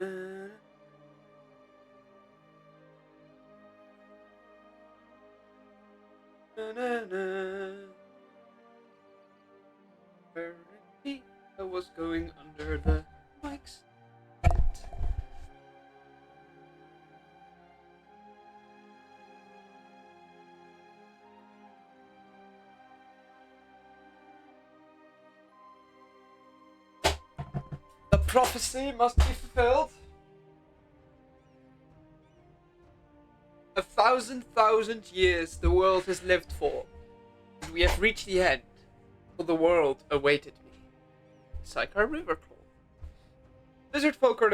Uh, na, na, na. Apparently, I was going under the mic's head. The prophecy must be fulfilled. 1,000 years the world has lived for, and we have reached the end. For the world awaited me. Sychar Riverclaw. Lizard folk are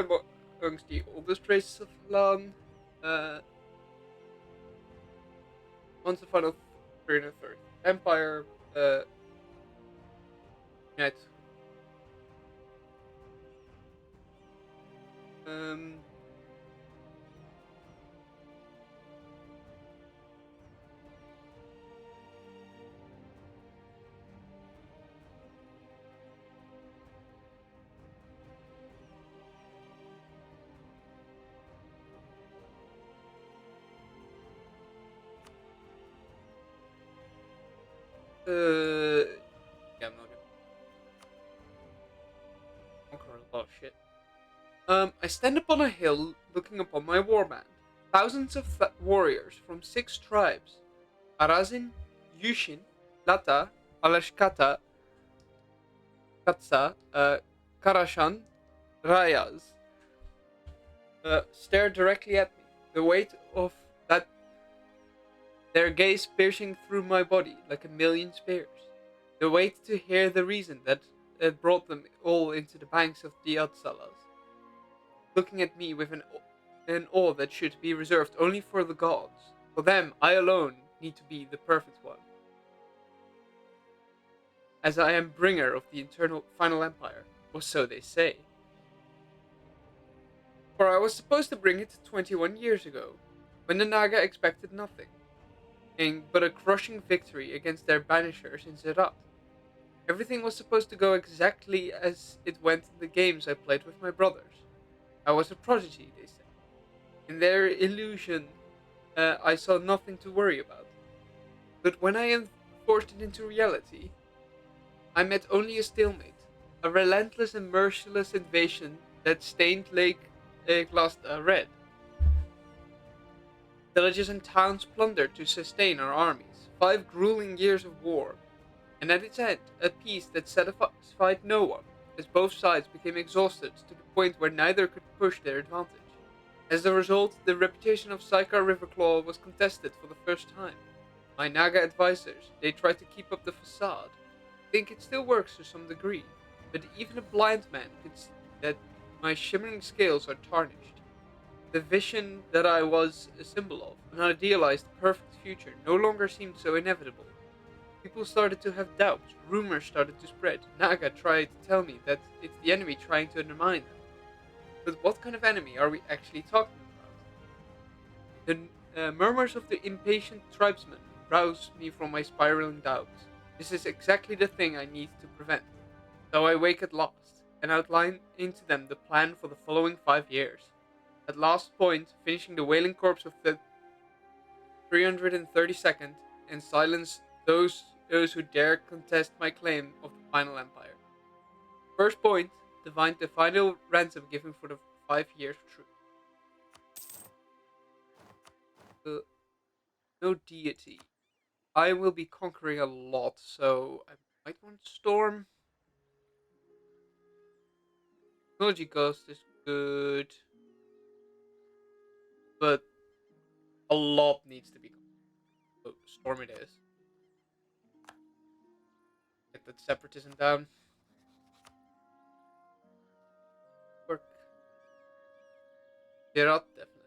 amongst the oldest races of Lan. Uh, once the final three and a third empire unite. Um, yeah, I'm not gonna conquer a lot of shit. I stand upon a hill looking upon my warband. Thousands of warriors from 6 tribes: Arazin, Yushin, Lata, Alashkata, Katsa, Karashan, rayaz, stare directly at me. The weight of that their gaze piercing through my body like a million spears. The weight to hear the reason that brought them all into the banks of the Atsalas, looking at me with an awe that should be reserved only for the gods. For them, I alone need to be the perfect one, as I am bringer of the eternal final empire, or so they say. For I was supposed to bring it 21 years ago, when the Naga expected nothing, but a crushing victory against their banishers in Zerat. Everything was supposed to go exactly as it went in the games I played with my brothers. I was a prodigy, they said. In their illusion, I saw nothing to worry about. But when I enforced it into reality, I met only a stalemate, a relentless and merciless invasion that stained Lake Glasta red. Villages and towns plundered to sustain our armies. 5 grueling years of war, and at its end, a peace that satisfied no one, as both sides became exhausted to the point where neither could push their advantage. As a result, the reputation of Sychar Riverclaw was contested for the first time. My Naga advisors, they tried to keep up the facade. I think it still works to some degree, but even a blind man could see that my shimmering scales are tarnished. The vision that I was a symbol of, an idealized perfect future, no longer seemed so inevitable. People started to have doubts, rumors started to spread. Naga tried to tell me that it's the enemy trying to undermine them. But what kind of enemy are we actually talking about? The murmurs of the impatient tribesmen roused me from my spiraling doubts. This is exactly the thing I need to prevent. So I wake at last, and outline into them the plan for the following 5 years. At last point, finishing the wailing corpse of the 332nd, and silence those who dare contest my claim of the final empire. First point, divine the final ransom given for the 5 years of truth. No deity. I will be conquering a lot, so I might want Storm. Technology Ghost is good, but a lot needs to be conquered. So Storm it is. Get that separatism down. Work. Herat, definitely.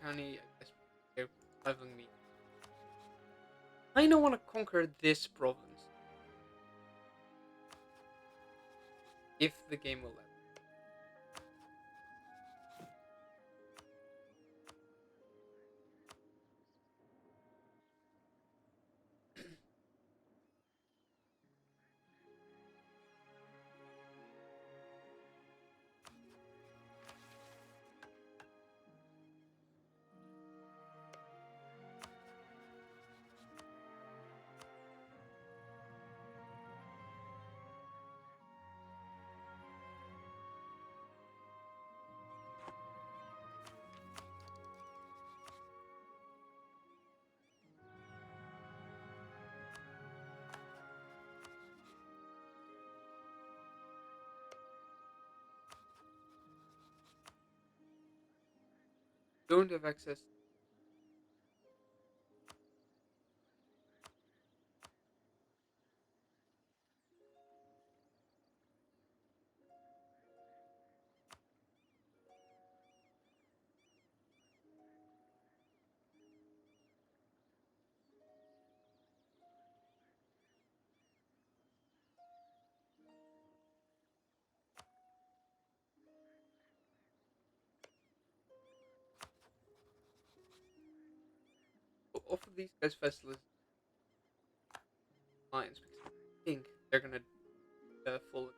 County, I guess they're rivaling me. I don't want to conquer this province if the game will let. don't have access. Offer these guys facilities lines because I think they're gonna fall.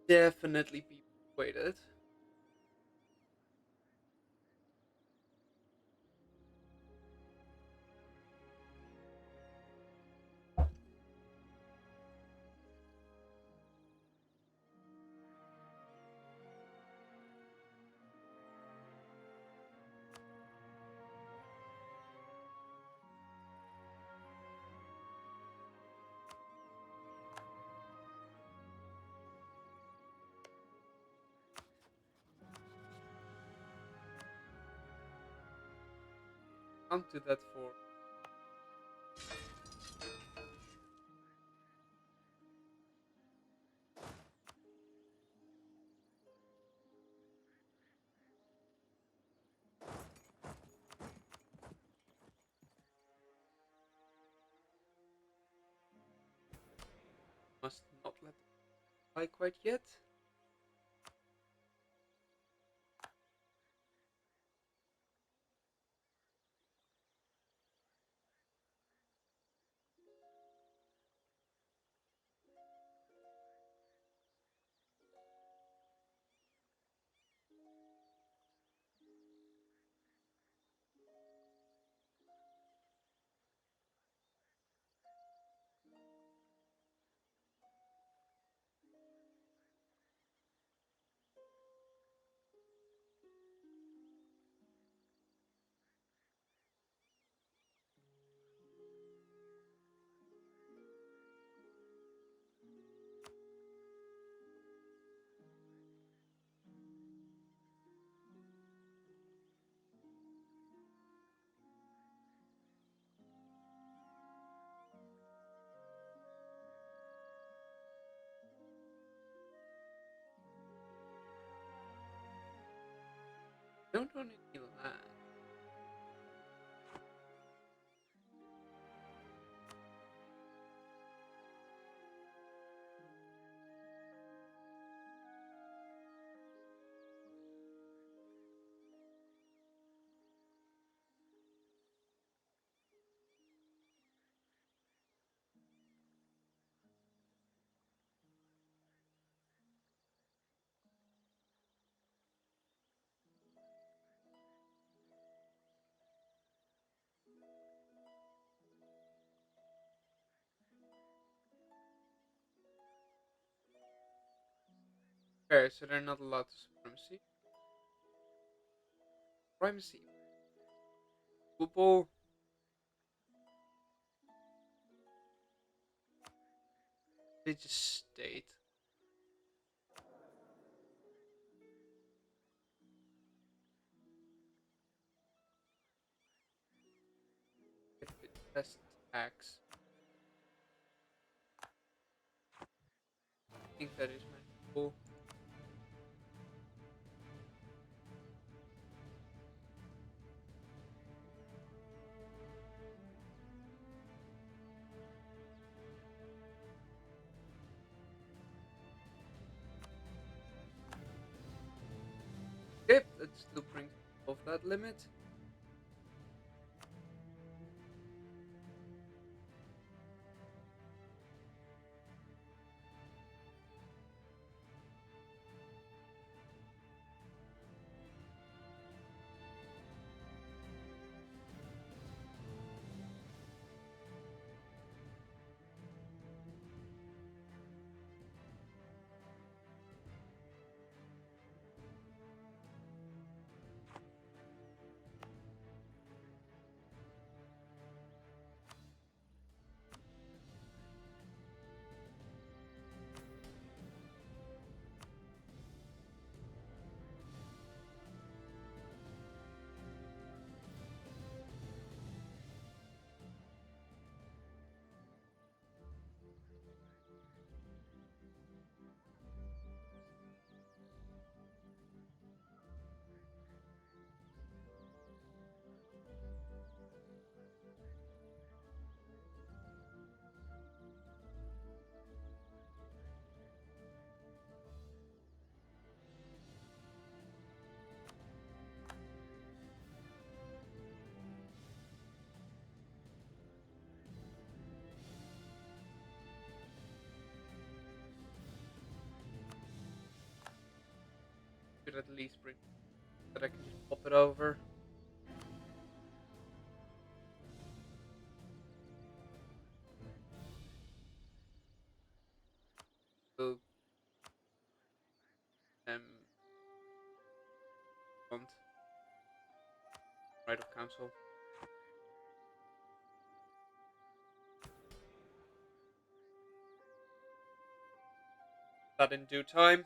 Definitely be persuaded. Can't do that for. Must not let them fly quite yet. Don't own any land. Okay, so they're not allowed to supremacy. Primacy. Football. They just state. If it has tax. I think that is manageable. Okay, that still brings above that limit. should at least bring that I can just pop it over. So, um, want right of council. That in due time.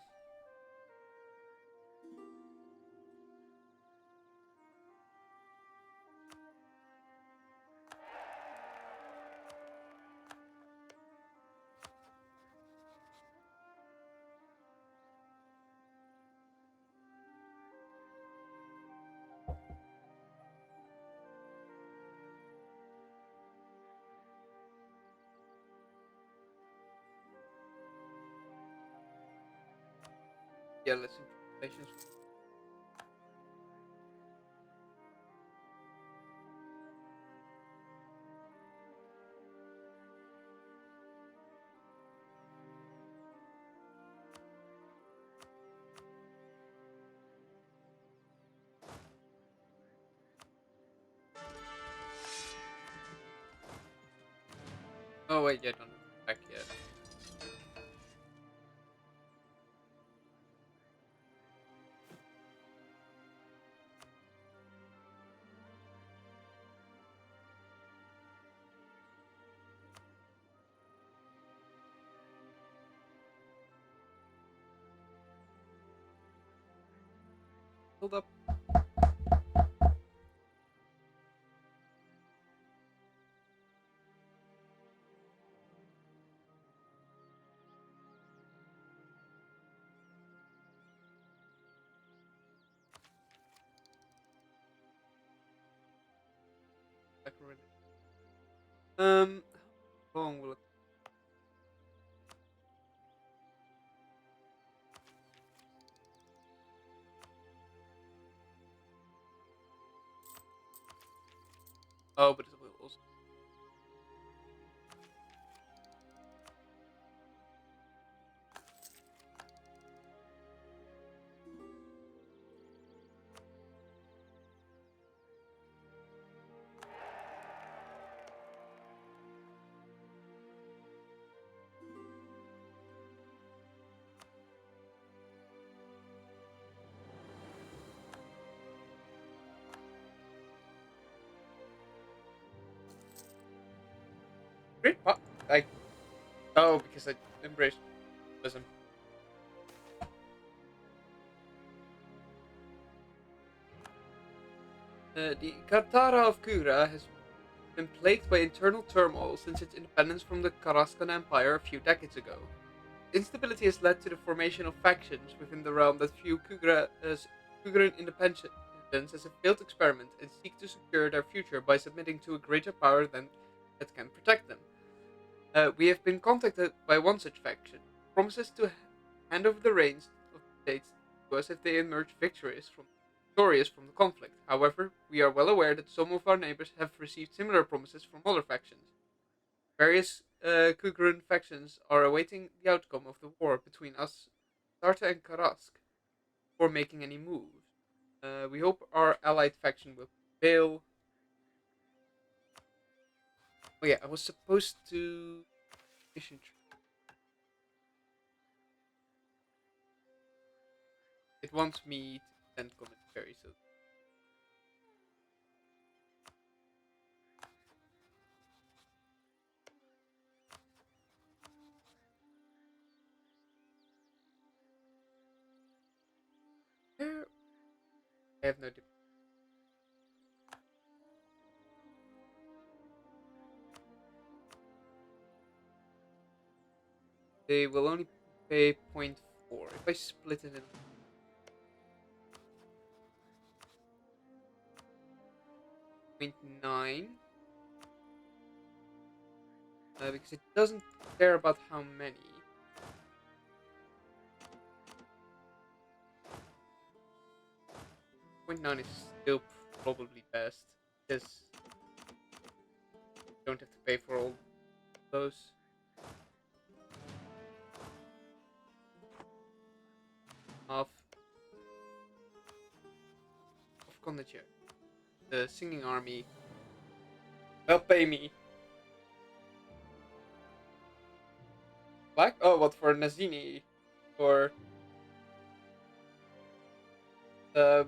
Yeah, let's improve relations. Oh wait, yeah, don't back yet. Hold up. Back already. How long will it? Oh, but it will also. Great. What? I. Oh, because I embraced Muslim. The Katara of Kura has been plagued by internal turmoil since its independence from the Karaskan Empire a few decades ago. Instability has led to the formation of factions within the realm that view Kugran independence as a failed experiment and seek to secure their future by submitting to a greater power than that can protect them. We have been contacted by one such faction, promises to hand over the reins of the states to us if they emerge victorious from the conflict. However, we are well aware that some of our neighbors have received similar promises from other factions. Various Kugran factions are awaiting the outcome of the war between us, Sarta and Karask, before making any moves. We hope our allied faction will prevail. Oh yeah, I was supposed to mission. It wants me to send commentary, so there. I have no. They will only pay zero point 0.4. If I split it in 0.9, because it doesn't care about how many. 0.9 is still probably best because you don't have to pay for all those. Half. Conditcher. The singing army. They'll pay me. Black? Oh, what for Nazini? For I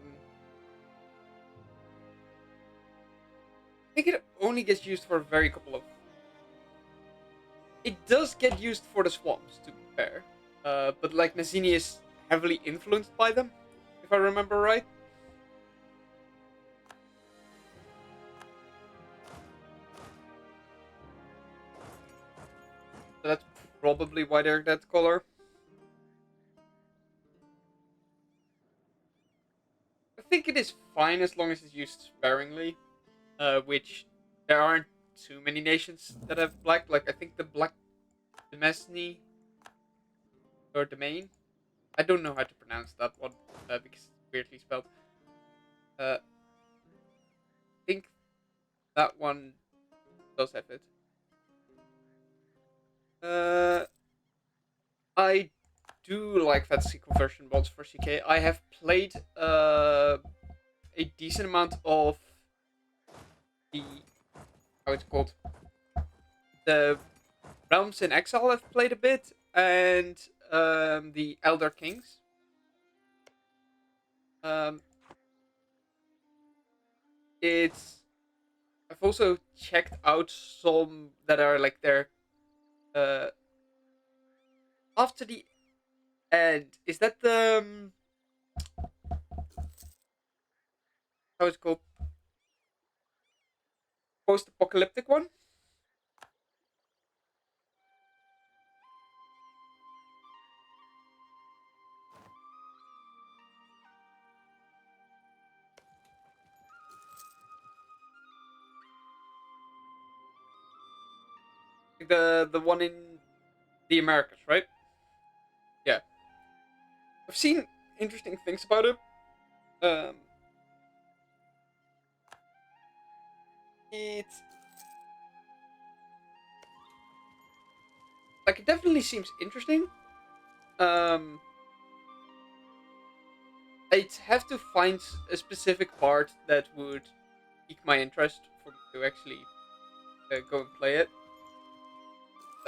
think it only gets used for a very couple of. It does get used for the swamps, to be fair. But like Nazini is heavily influenced by them, if I remember right. So that's probably why they're that color. I think it is fine as long as it's used sparingly, which there aren't too many nations that have black. Like I think the black Demesne or Domain. I don't know how to pronounce that one because it's weirdly spelled. I think that one does have it. Uh, I do like fantasy conversion mods for CK. I have played a decent amount of the how it's called the Realms in Exile. I've played a bit, and the Elder Kings. Um, it's I've also checked out some that are like they're uh after the end. Is that the how it's called post-apocalyptic one? The one in the Americas, right? Yeah, I've seen interesting things about it. Um, it's like it definitely seems interesting. Um, I'd have to find a specific part that would pique my interest for me to actually go and play it.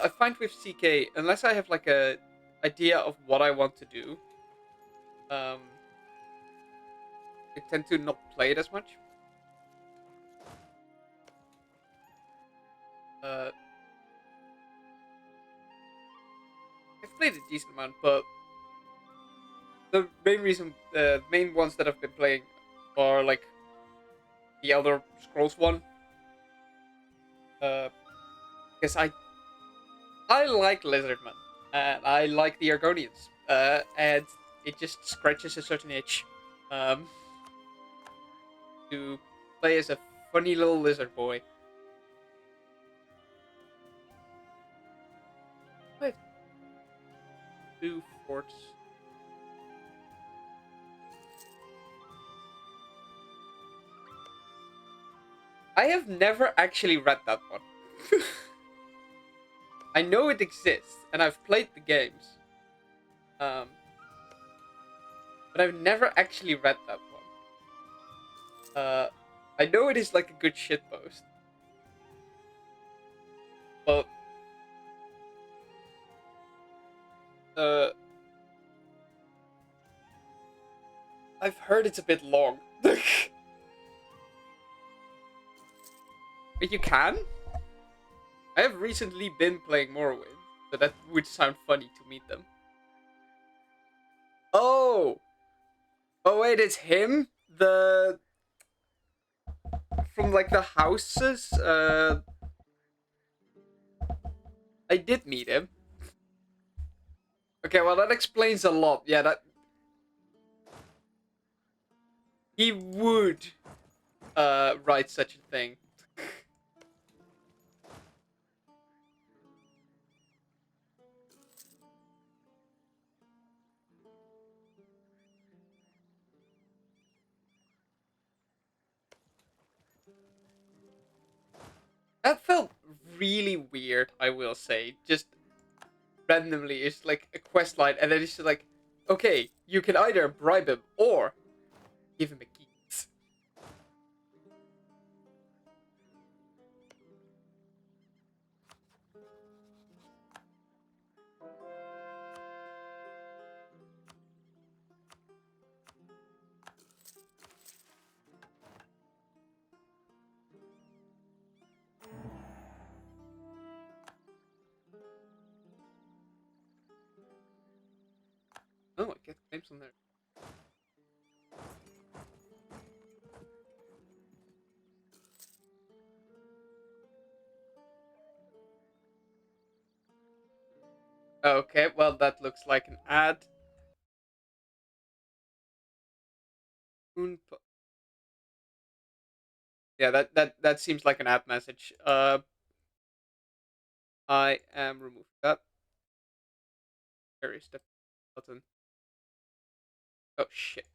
I find with CK, unless I have like a idea of what I want to do, um, I tend to not play it as much. Uh, I've played a decent amount, but the main reason, the main ones that I've been playing are like the Elder Scrolls one, because I like Lizardmen and I like the Argonians, and it just scratches a certain itch, um, to play as a funny little lizard boy. I have two forts. I have never actually read that one. I know it exists and I've played the games, um, but I've never actually read that one. I know it is like a good shitpost, but uh, I've heard it's a bit long. But you can. I have recently been playing Morrowind, so that would sound funny to meet them. Oh, oh wait, it's him. The from like the houses. I did meet him. Okay, well that explains a lot. Yeah, that he would write such a thing. That felt really weird, I will say. Just randomly, it's like a quest line, and then it's just like, okay, you can either bribe him or give him a keys. names on there. Okay, well that looks like an ad. Yeah, that seems like an ad message. I am removing that. Where is the button? Oh shit.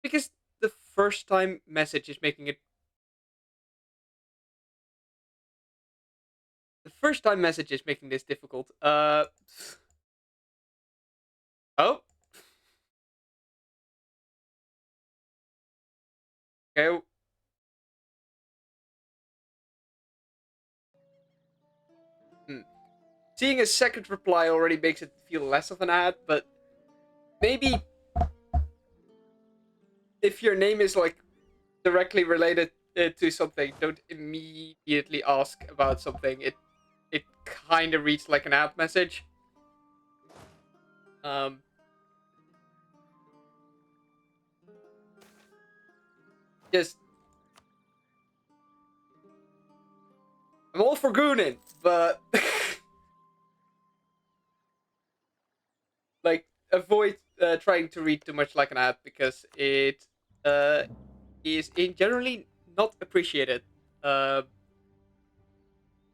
Because the first time message is making it. The first time message is making this difficult. Oh. Okay. Hmm. Seeing a second reply already makes it feel less of an ad, but maybe if your name is like directly related to something, don't immediately ask about something. It kind of reads like an ad message. Um, just I'm all for gooning, but like avoid trying to read too much like an ad because it uh, is in generally not appreciated. I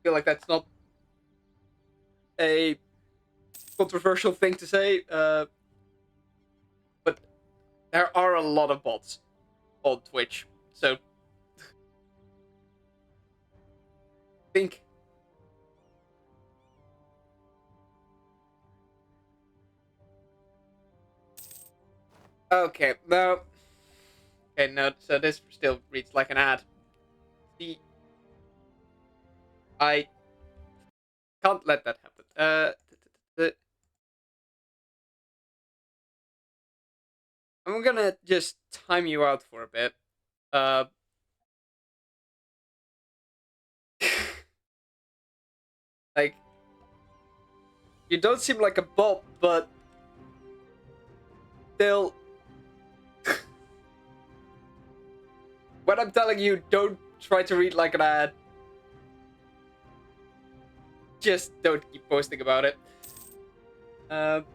feel like that's not a controversial thing to say, but there are a lot of bots on Twitch, so think. Okay, no. Okay, no. So this still reads like an ad. See, I can't let that happen. I'm gonna just time you out for a bit. Uh, like you don't seem like a bot, but still, when I'm telling you, don't try to read like an ad. Just don't keep posting about it. Um,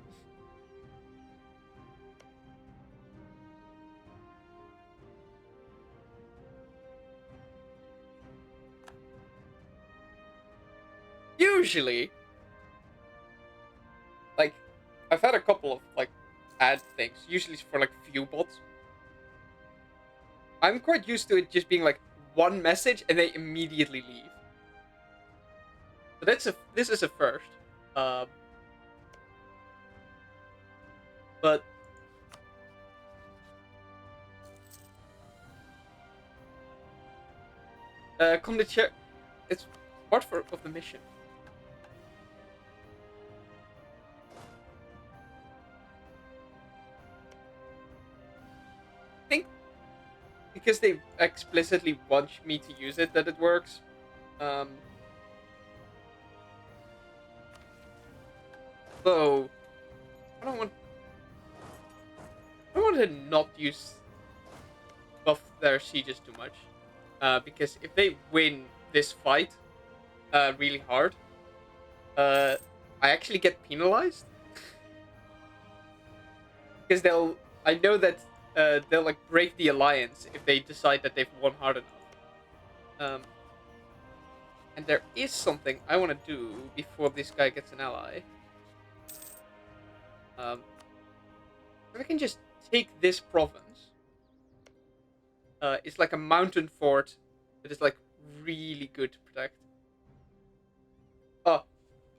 usually, like, I've had a couple of like ad things. Usually for like few bots. I'm quite used to it just being like one message and they immediately leave. So this is a first. Um, but Condition, it's part of the mission. I think because they explicitly want me to use it that it works. Um, so I don't want to not use buff their sieges too much. Because if they win this fight really hard, uh, I actually get penalized because they'll. I know that they'll like break the alliance if they decide that they've won hard enough. Um, and there is something I want to do before this guy gets an ally. If I can just take this province, it's like a mountain fort that is like really good to protect. Oh,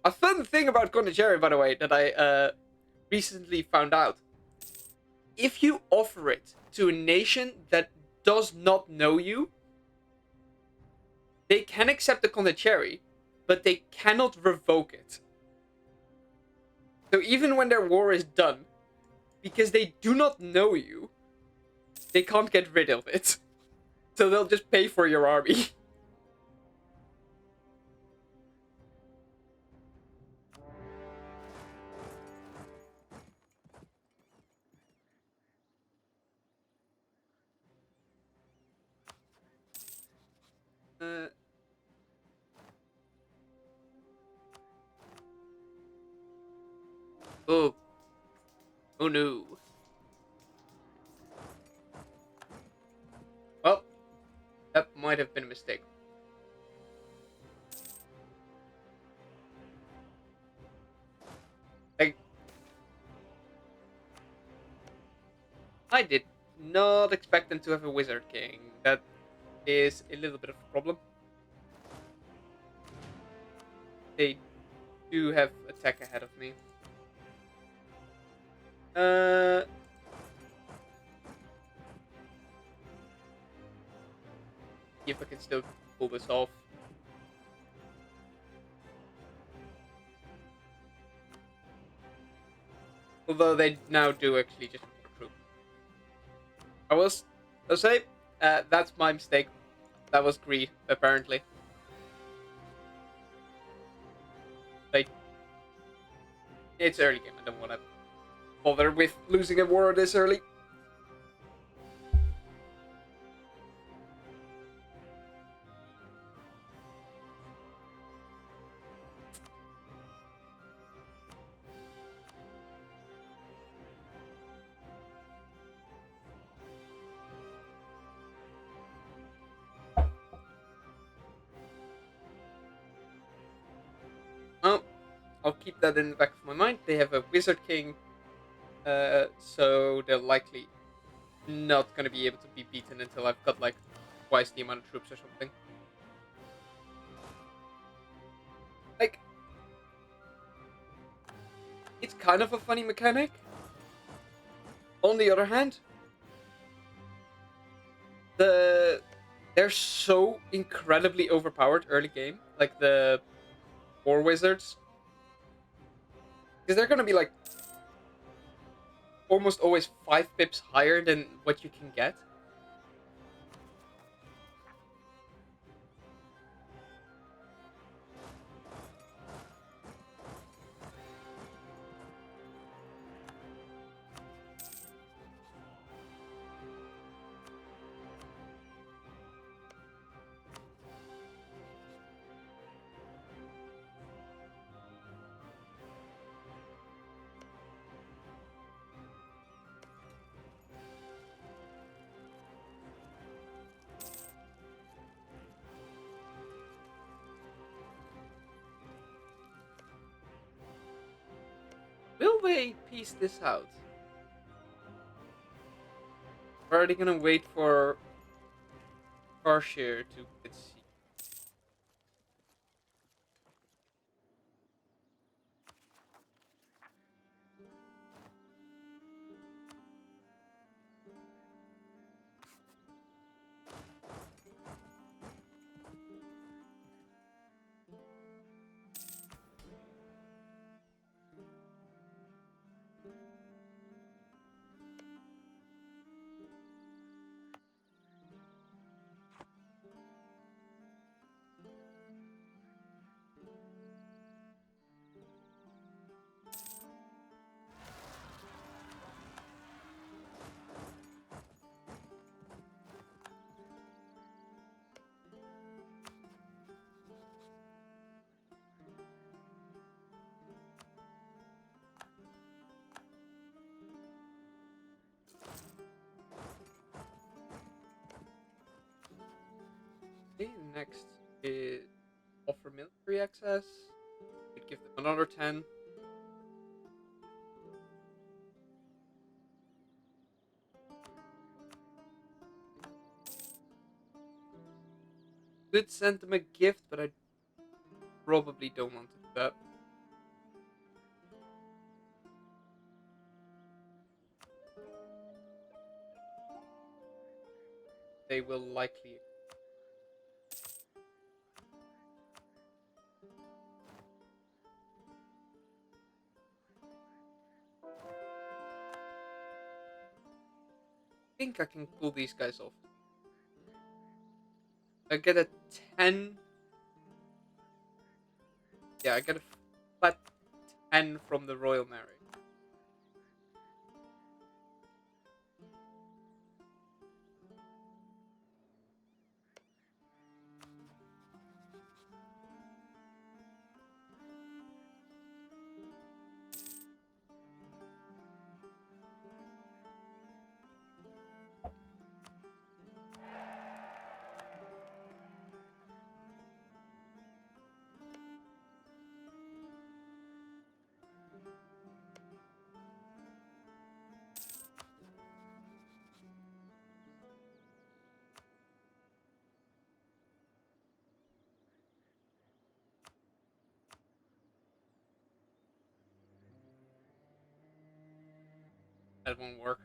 a fun thing about Condicherry, by the way, that I recently found out. If you offer it to a nation that does not know you, they can accept the Condicherry, but they cannot revoke it. So even when their war is done, because they do not know you, they can't get rid of it. So they'll just pay for your army. Oh, oh no. Well, that might have been a mistake. Like, I did not expect them to have a Wizard King. That is a little bit of a problem. They do have attack ahead of me. Uh, See if I can still pull this off. Although they now do actually just recruit. I'll say, that's my mistake. That was greed, apparently. Like, it's early game. I don't want to bother with losing a war this early. Well, I'll keep that in the back of my mind. They have a Wizard King, so they're likely not going to be able to be beaten until I've got like twice the amount of troops or something. Like, it's kind of a funny mechanic. On the other hand, the they're so incredibly overpowered early game, like the War Wizards, because they're gonna be like almost always 5 pips higher than what you can get. Will they piece this out? Or are they gonna wait for Farshire to let's see? Okay, next is offer military access. Could give them another 10. Could send them a gift, but I probably don't want to do that. They will likely. I think I can pull these guys off. I get a 10. Yeah, I get a flat 10 from the royal marriage. That won't work.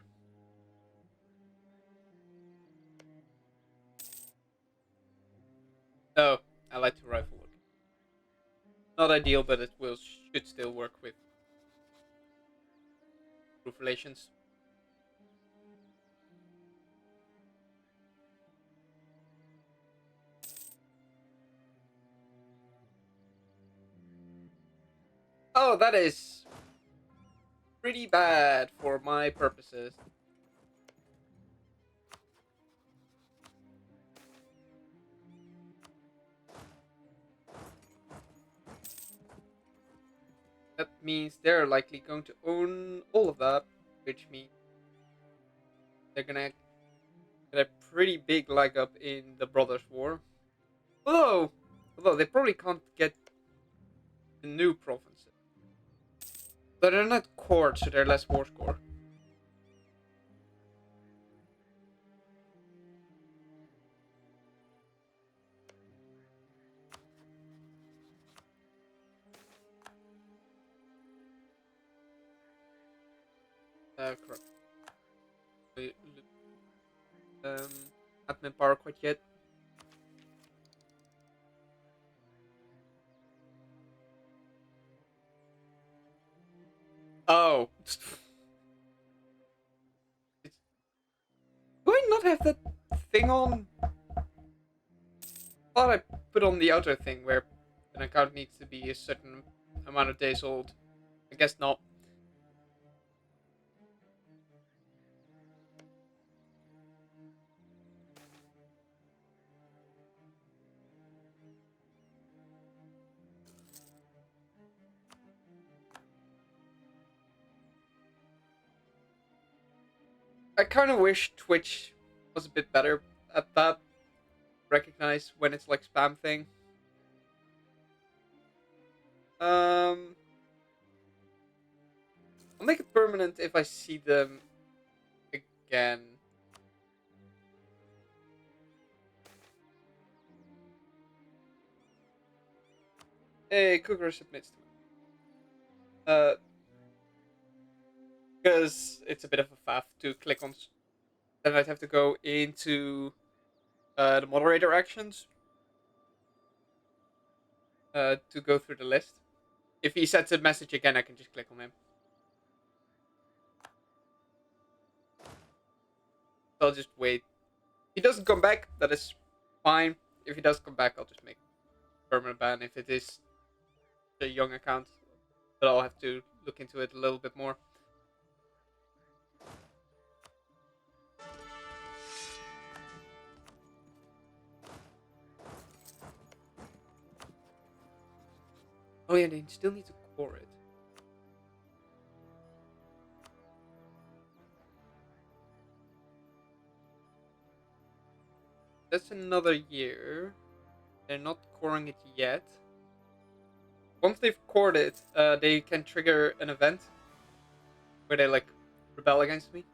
Oh, I like to rifle look. Not ideal, but it will should still work with proof relations. Oh, that is pretty bad for my purposes. That means they're likely going to own all of that, which means they're gonna get a pretty big leg up in the Brothers' War. Although, although they probably can't get the new provinces. But they're not court, so they're less war score. Correct. Um, admin power quite yet. Oh. Do I not have that thing on? I thought I put on the other thing where an account needs to be a certain amount of days old. I guess not. I kind of wish Twitch was a bit better at that. Recognize when it's like spam thing. Um, I'll make it permanent if I see them again. Hey, Cougar submits to me. Because it's a bit of a faff to click on. Then I'd have to go into the moderator actions to go through the list. If he sends a message again, I can just click on him. So I'll just wait. If he doesn't come back, that is fine. If he does come back, I'll just make permanent ban. If it is a young account, but I'll have to look into it a little bit more. Oh yeah, they still need to core it. That's another year. They're not coring it yet. Once they've cored it, they can trigger an event where they like rebel against me.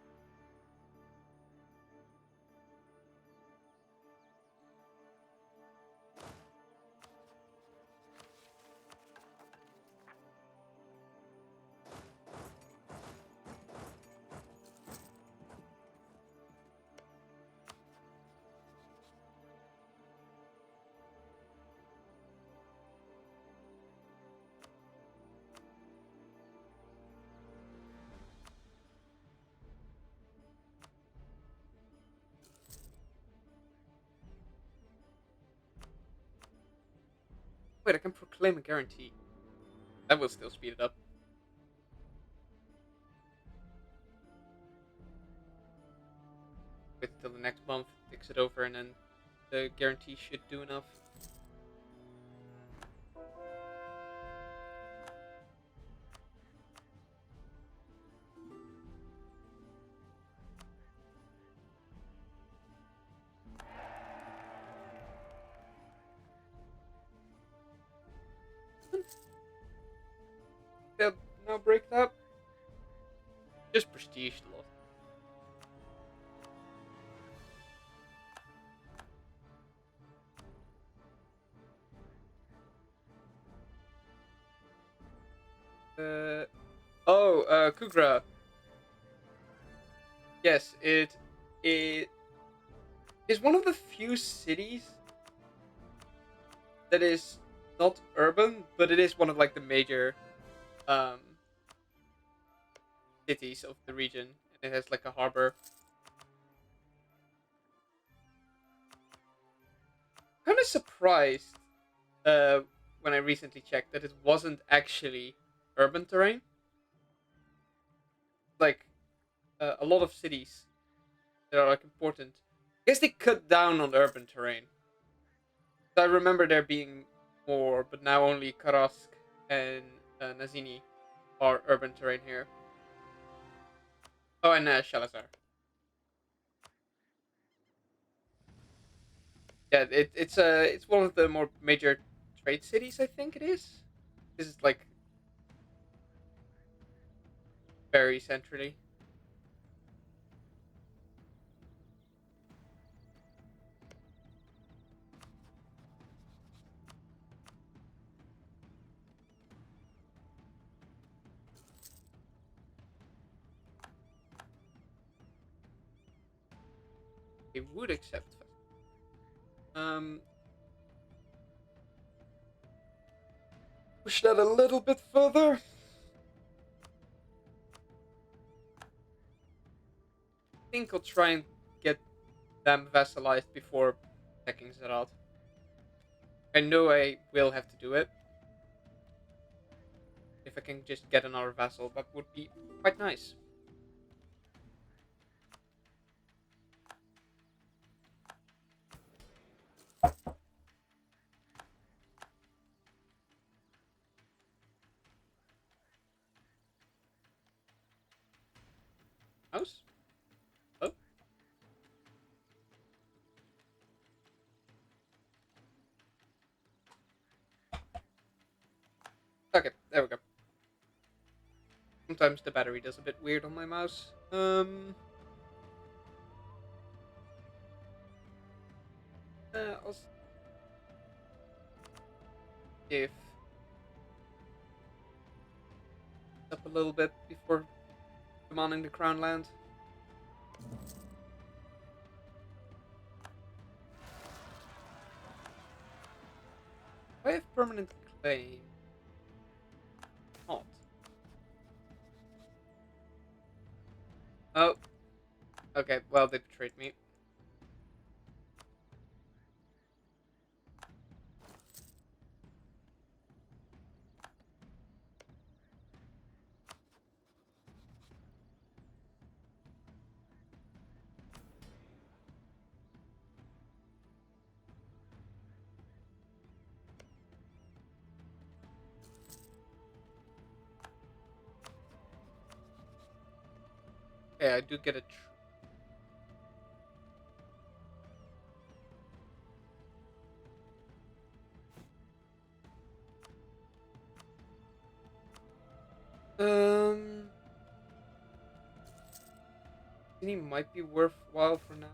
Wait, I can proclaim a guarantee. That will still speed it up. Wait until the next month, takes it over, and then the guarantee should do enough. They'll now break that. Just prestige loss. Uh, Kugra. Yes, it is one of the few cities that is not urban, but it is one of like the major um cities of the region, and it has like a harbor. Kind of surprised uh when I recently checked that it wasn't actually urban terrain. Like a lot of cities that are like important. I guess they cut down on urban terrain. So I remember there being more, but now only Karask and Nazini are urban terrain here. Oh, and Shalazar. Yeah, it's one of the more major trade cities. I think it is. This is like very centrally. They would accept. Um, Push that a little bit further. I think I'll try and get them vassalized before checking Zerat. I know I will have to do it. If I can just get another vassal, that would be quite nice. House? Oh, okay, there we go. Sometimes the battery does a bit weird on my mouse. I'll see if up a little bit before demanding the crown land. Do I have permanent claim? Not. Oh, okay. Well, they betrayed me. Okay, I do get a. Um, He might be worthwhile for now.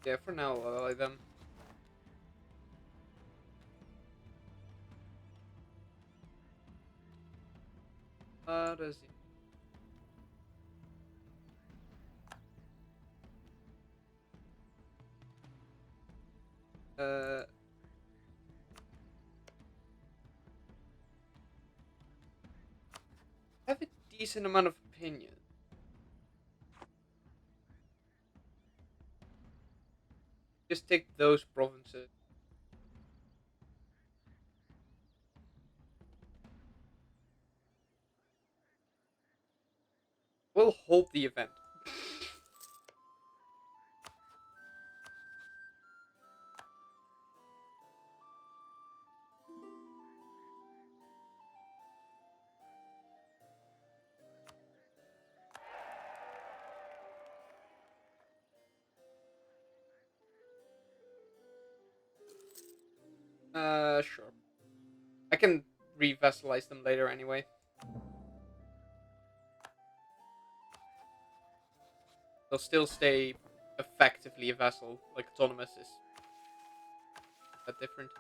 Yeah, for now, I'll ally them. Does he? Uh, have a decent amount of opinion. Just take those provinces. We'll hold the event. Sure. I can re-vassalize them later anyway. They'll still stay effectively a vassal, like autonomous is. that different.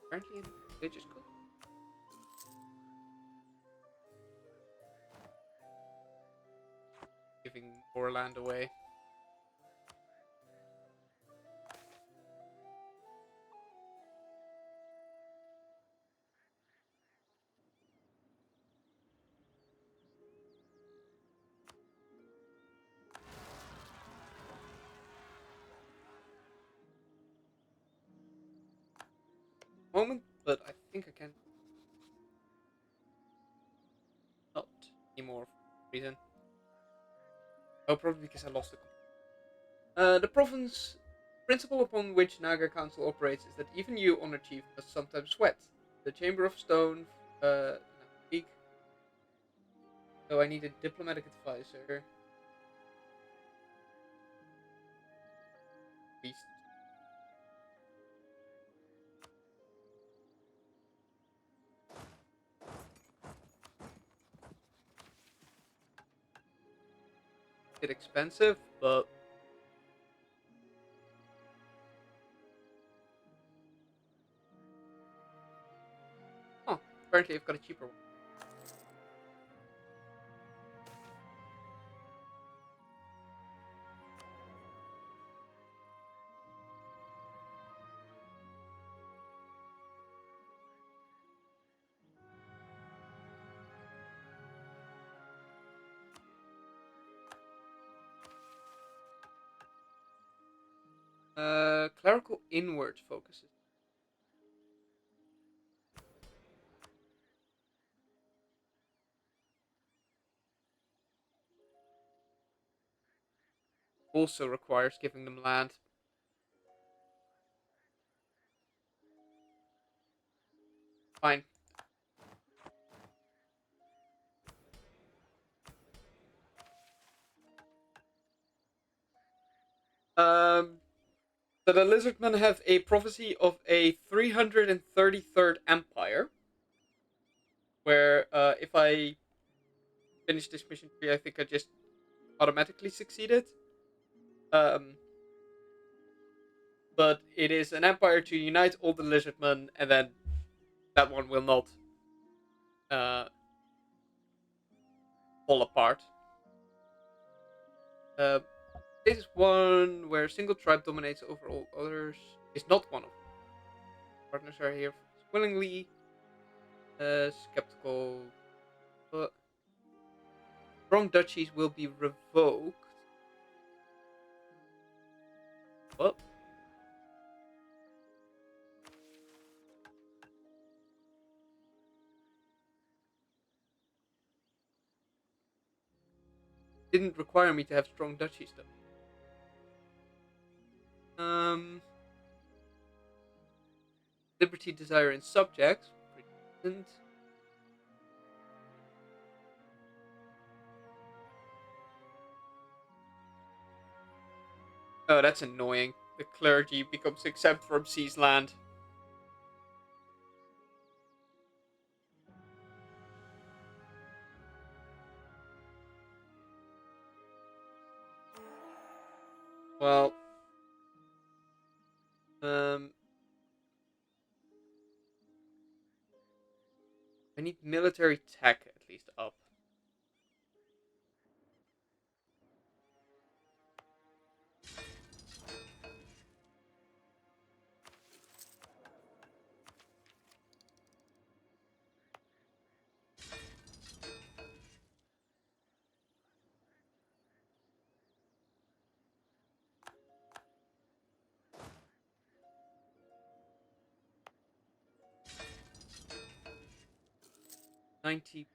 Apparently, they just go. Giving more land away. Moment, but I think I can not anymore for some reason. Oh, probably because I lost the. The province principle upon which Naga Council operates is that even you, Honor Chief, must sometimes sweat. The Chamber of Stone, speak. So I need a diplomatic advisor. Beast. Bit expensive, but oh, apparently I've got a cheaper one. Clerical inward focuses. Also requires giving them land. Fine. Um, so the Lizardmen have a prophecy of a 333rd Empire, where if I finish this mission tree, I think I just automatically succeeded. Um, but it is an empire to unite all the Lizardmen, and then that one will not uh, fall apart. Uh, this is one where a single tribe dominates over all others. Is not one of them. Partners are here willingly. Skeptical. But strong duchies will be revoked. What? Didn't require me to have strong duchies though. Liberty, desire, and subjects. Pretty decent. Oh, that's annoying. The clergy becomes exempt from seized land. Well, um, I need military tech at least up. $90.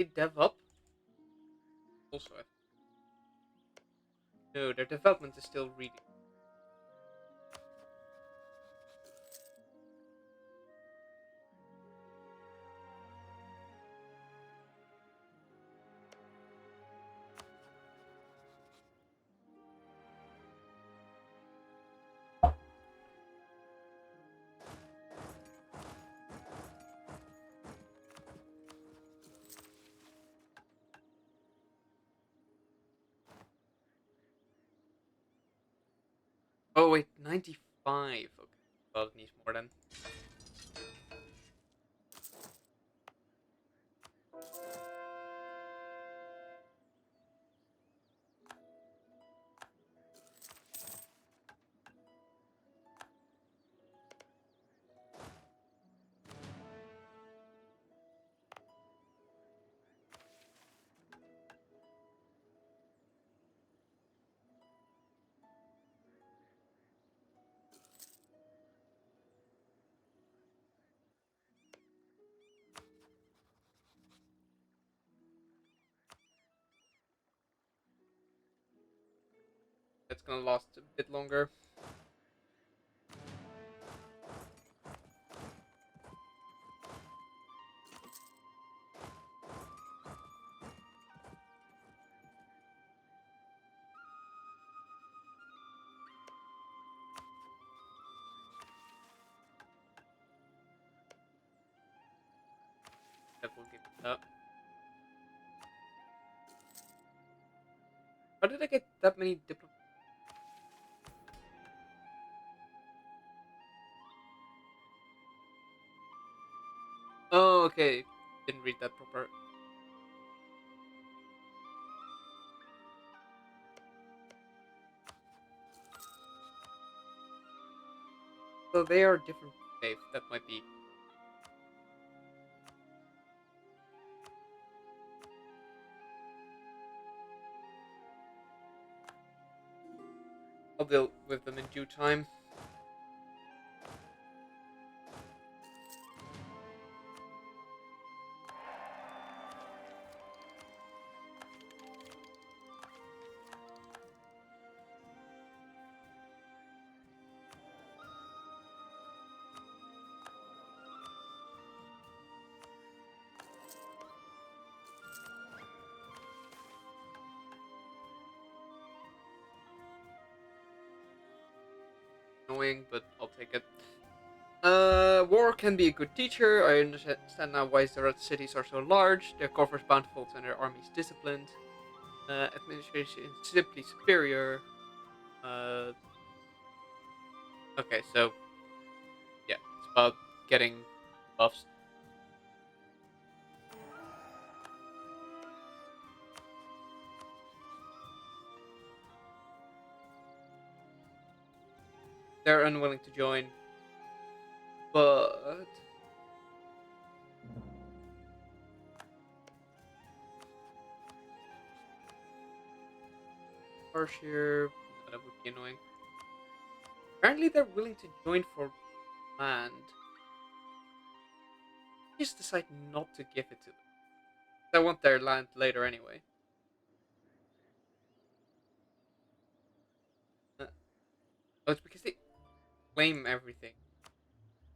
they dev up? Also, no, their development is still reading. Oh wait, 95. Okay, well it needs more then. That's gonna last a bit longer. That will give it that. How did I get that many diplomats? Oh, okay. Didn't read that proper. So they are different faith. That might be. I'll deal with them in due time. Annoying, but I'll take it. War can be a good teacher. I understand now why Zerat cities are so large. Their cover is bountiful and their armies disciplined. Administration is simply superior. Uh, okay, so yeah, it's about getting buffs. They're unwilling to join, but Farshire, no, that would be annoying. Apparently, they're willing to join for land. Just decide not to give it to them. They want their land later anyway. Uh, oh, it's because they claim everything.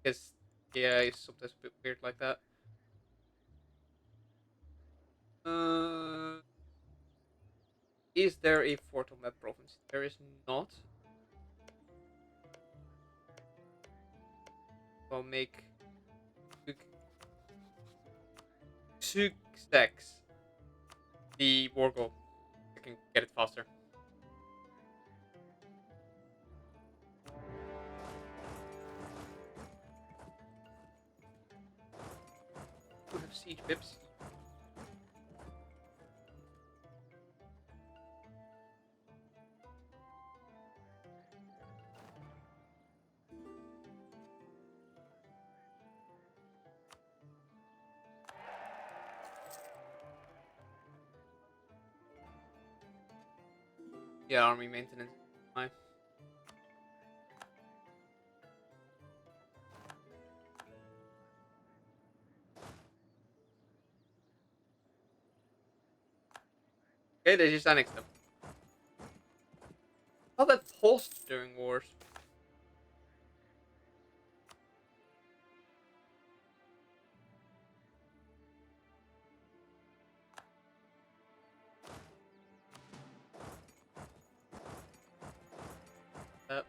Because yeah, it's sometimes a bit weird like that. Uh, is there a fort on that province? There is not. I'll make Suksex the war goal. I can get it faster. We have siege pips. Yeah, army maintenance. Fine. Okay, they just annexed them. How that pulsed during wars. Uh,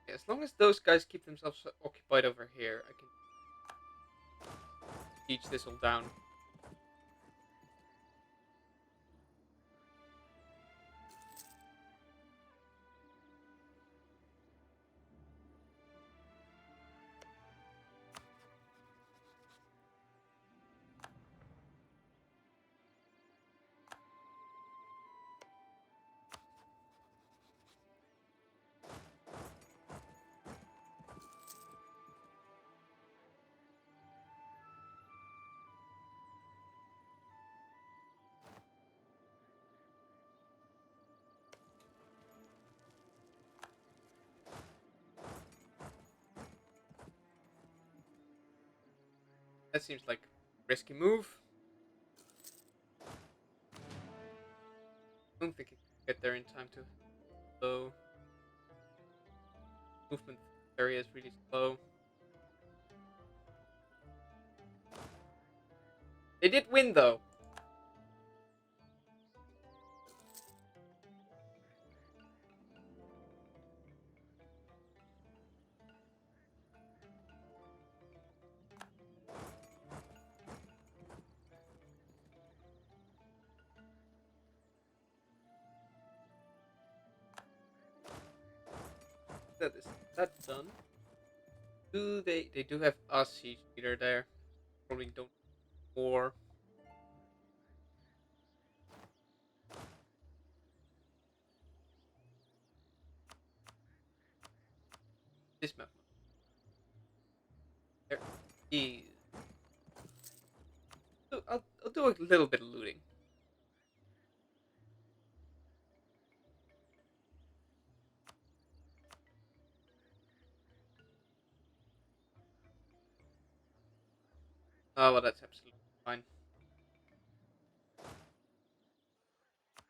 as long as those guys keep themselves occupied over here, I can teach this all down. That seems like a risky move. I don't think it can get there in time to slow. Movement area is really slow. They did win though. That is that done. Do they do have a siege leader there? Probably don't war. This map. There is. I'll do a little bit of looting. Oh well, that's absolutely fine.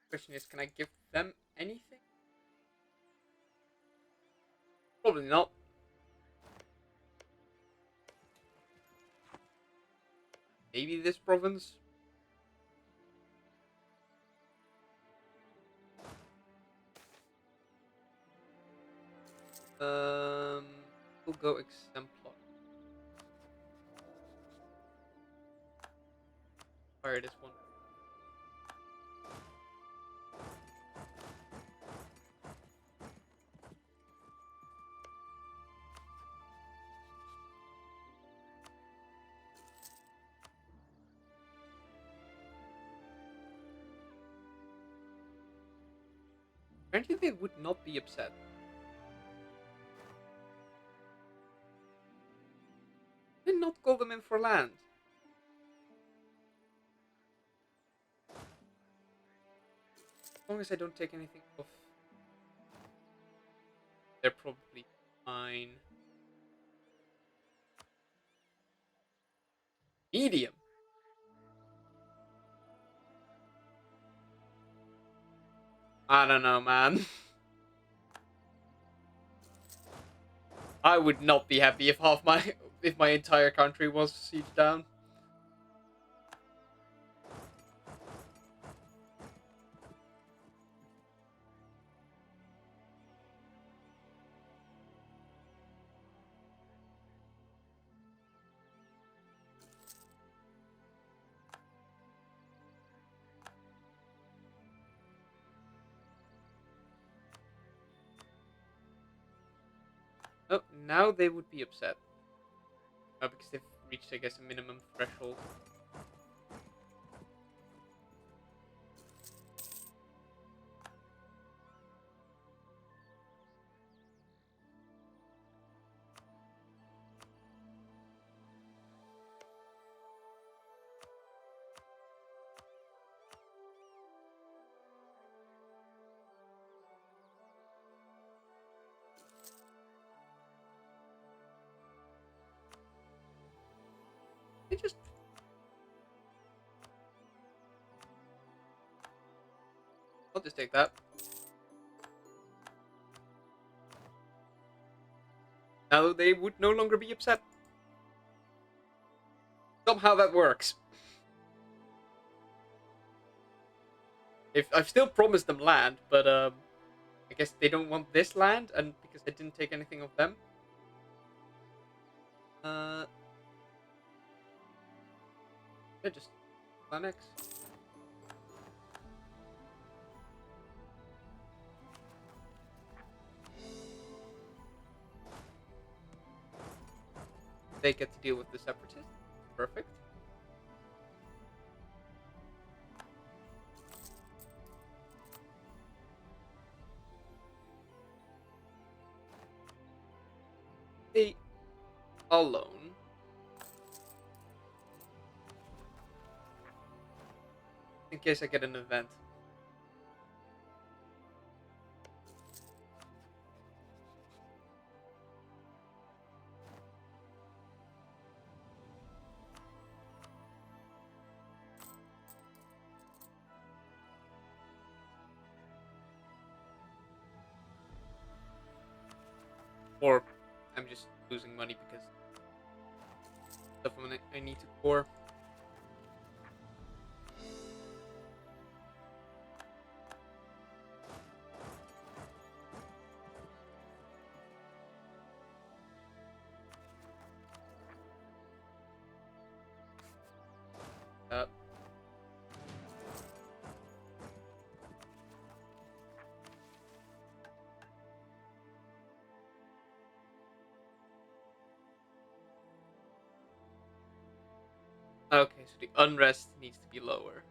Question is, can I give them anything? Probably not. Maybe this province. Um, we'll go exemplar. Fire this one. Apparently, they would not be upset. Did not call them in for land. As long as I don't take anything off, they're probably fine. Medium. I don't know, man. I would not be happy if if my entire country was sieged down. Oh, now they would be upset. Because they've reached, I guess, a minimum threshold. just... I'll just take that. Now they would no longer be upset. Somehow that works. If I've still promised them land, but I guess they don't want this land, and because I didn't take anything of them. Uh, yeah, just plan X. They get to deal with the separatists. Perfect. They alone. In case I get an event. Or I'm just losing money because stuff I need to core. Uh, okay, so the unrest needs to be lower.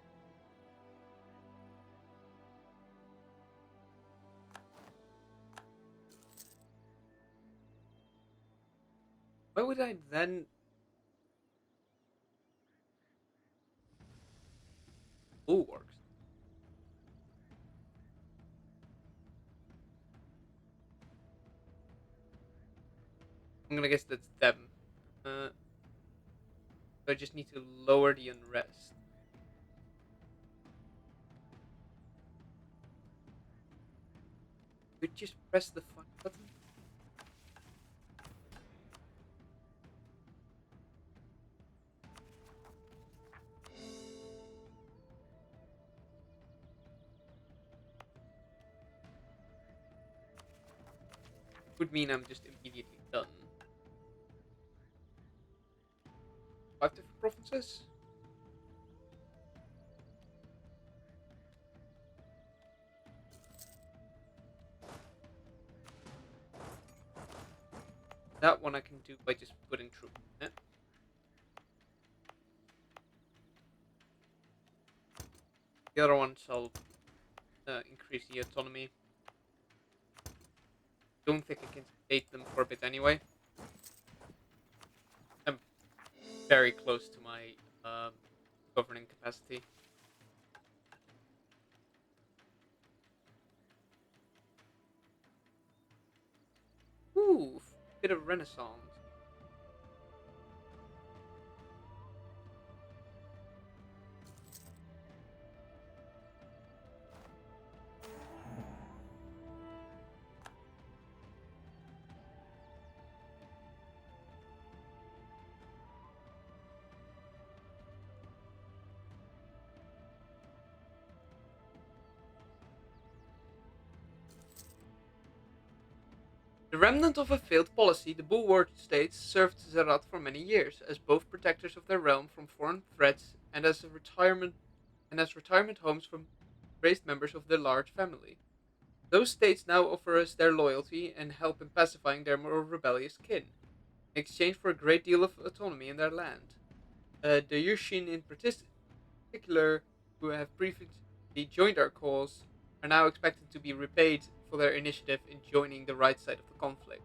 Why would I then... Bulwarks? I'm gonna guess that's them. So I just need to lower the unrest. Could just press the fuck button? Would mean I'm just immediately done. 5 different provinces? That one I can do by just putting troops in it. The other ones I'll increase the autonomy. Don't think I can date them for a bit anyway. I'm very close to my governing capacity. Ooh, bit of renaissance. The remnant of a failed policy, the Bulwark States served Zerat for many years as both protectors of their realm from foreign threats and as retirement homes for raised members of their large family. Those states now offer us their loyalty and help in pacifying their more rebellious kin, in exchange for a great deal of autonomy in their land. The Yushin in particular, who have previously joined our cause, are now expected to be repaid for their initiative in joining the right side of the conflict.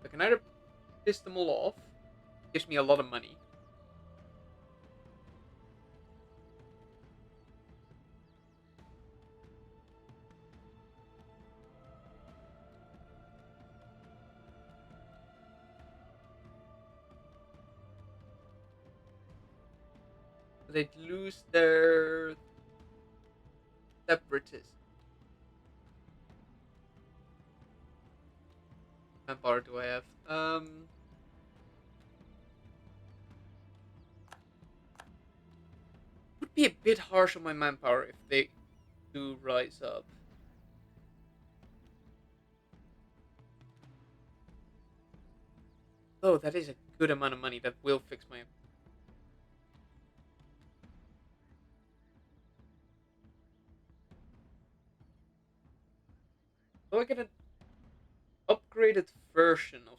I can either piss them all off, gives me a lot of money. they'd lose their separatism. Manpower do I have? Would be a bit harsh on my manpower if they do rise up. Oh, that is a good amount of money. That will fix my. So I get an upgraded version of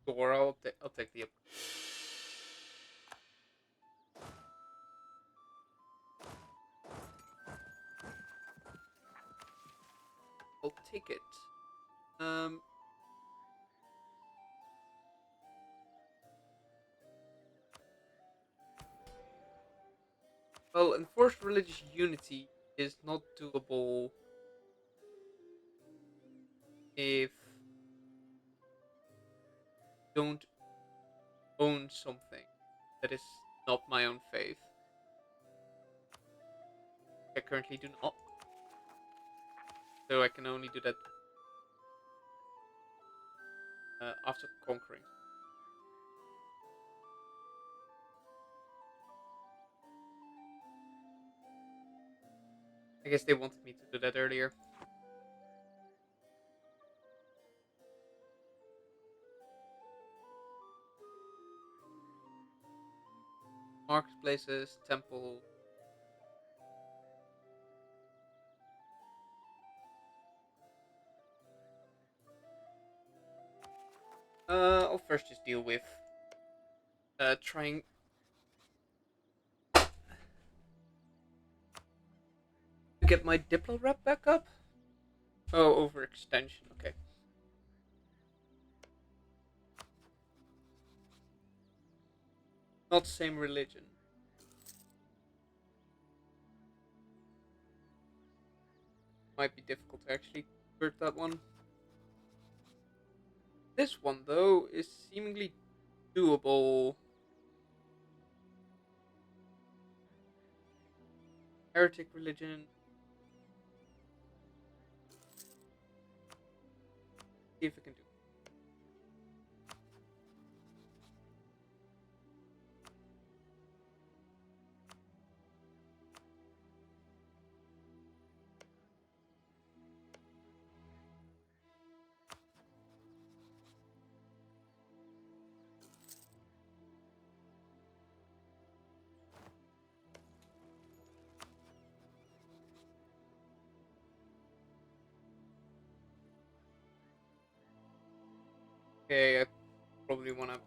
something. Or I'll take the upgrade. I'll take it. Um. Well, enforced religious unity is not doable if you don't own something that is not my own faith. I currently do not. So I can only do that after conquering. I guess they wanted me to do that earlier. Marketplaces, temple. I'll first just deal with trying to get my Diplo rep back up. Oh, overextension. Okay. Not same religion. Might be difficult to actually convert that one. This one, though, is seemingly doable. Heretic religion. See if I can do it. Okay, I probably want to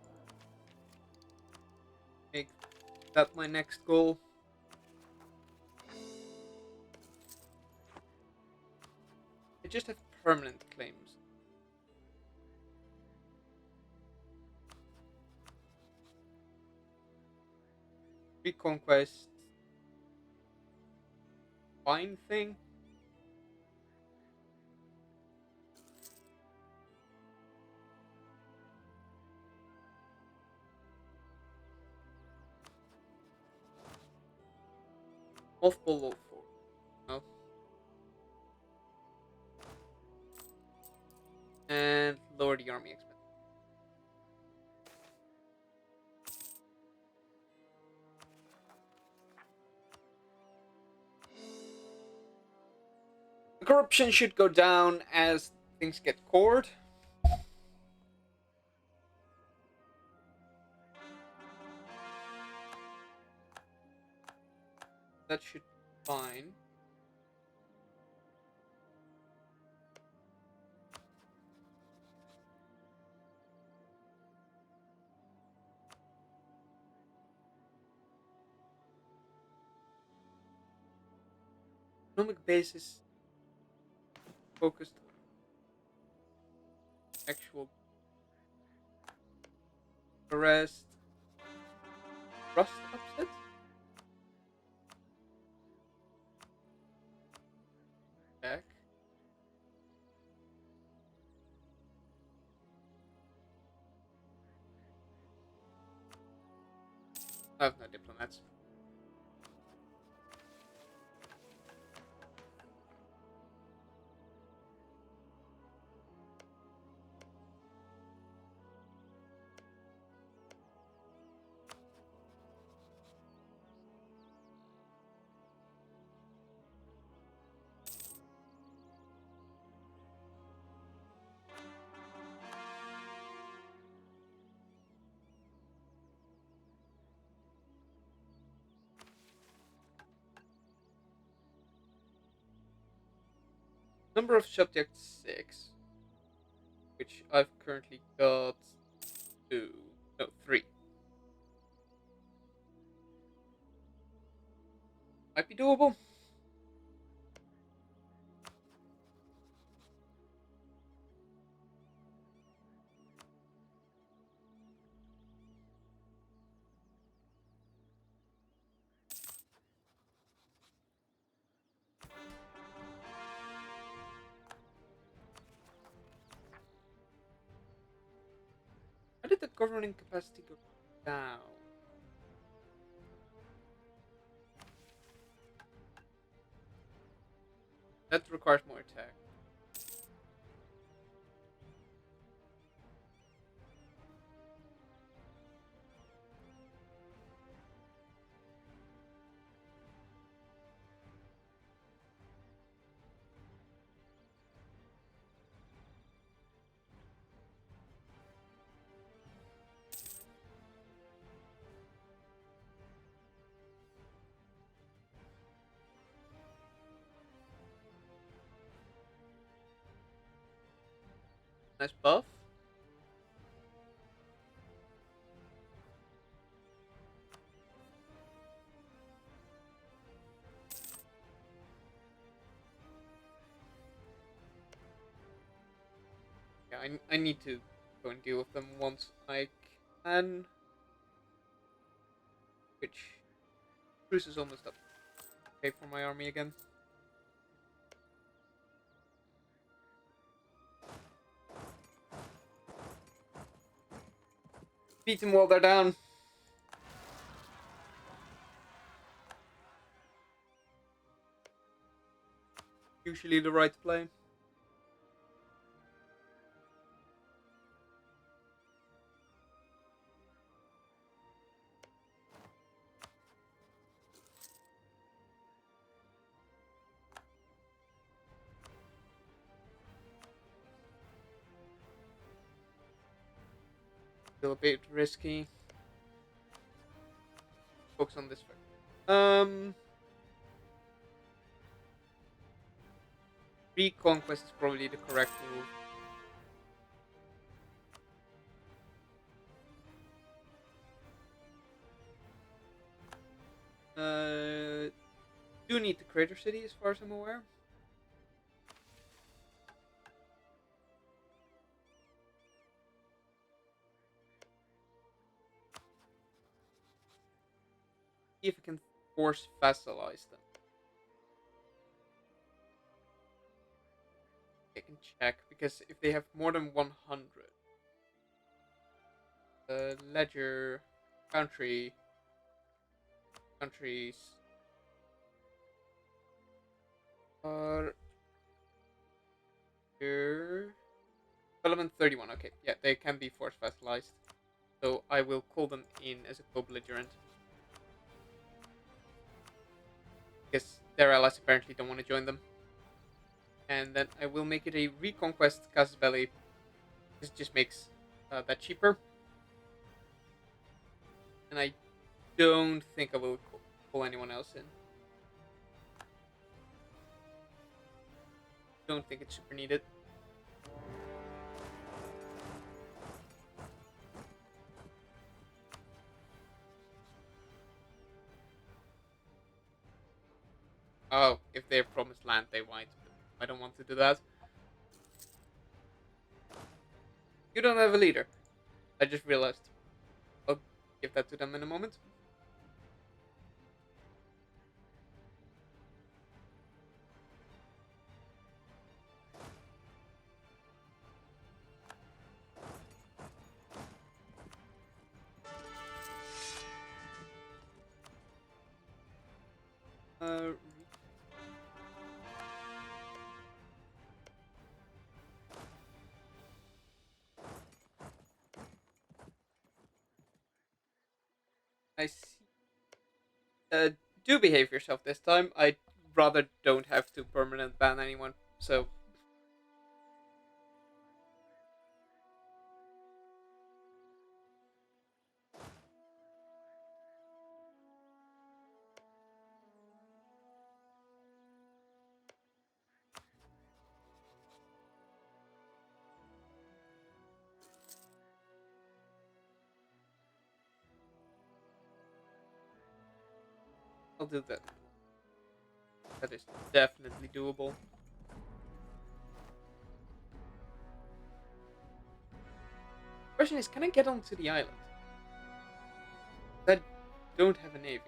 make that my next goal. I just have permanent claims. Reconquest. Fine thing. Mothball low 4. No. And lower the army expense. The corruption should go down as things get cored. That should be fine. Economic basis focused on actual arrest. Rust upset? Back. I have no diplomats. Number of subjects 6, which I've currently got 2, no 3. Might be doable. How did the governing capacity go down? That requires more attack. Nice buff. Yeah, I need to go and deal with them once I can. Which Bruce is almost up. Okay, for my army again. Beat them while they're down. Usually the right play. Still a bit risky. Focus on this one. Reconquest is probably the correct move. Do need the crater city as far as I'm aware. See if I can force vassalize them. I can check because if they have more than 100, ledger, countries, are here. Development 31. Okay, yeah, they can be force vassalized. So I will call them in as a co-belligerent. Because their allies apparently don't want to join them. And then I will make it a reconquest casus belli. This just makes that cheaper. And I don't think I will call anyone else in. Don't think it's super needed. Oh, if they're promised land, they might. I don't want to do that. You don't have a leader. I just realized. I'll give that to them in a moment. I see. Uh, do behave yourself this time. I rather don't have to permanent ban anyone. So I'll do that. That is definitely doable. Question is, can I get onto the island? I don't have a navy.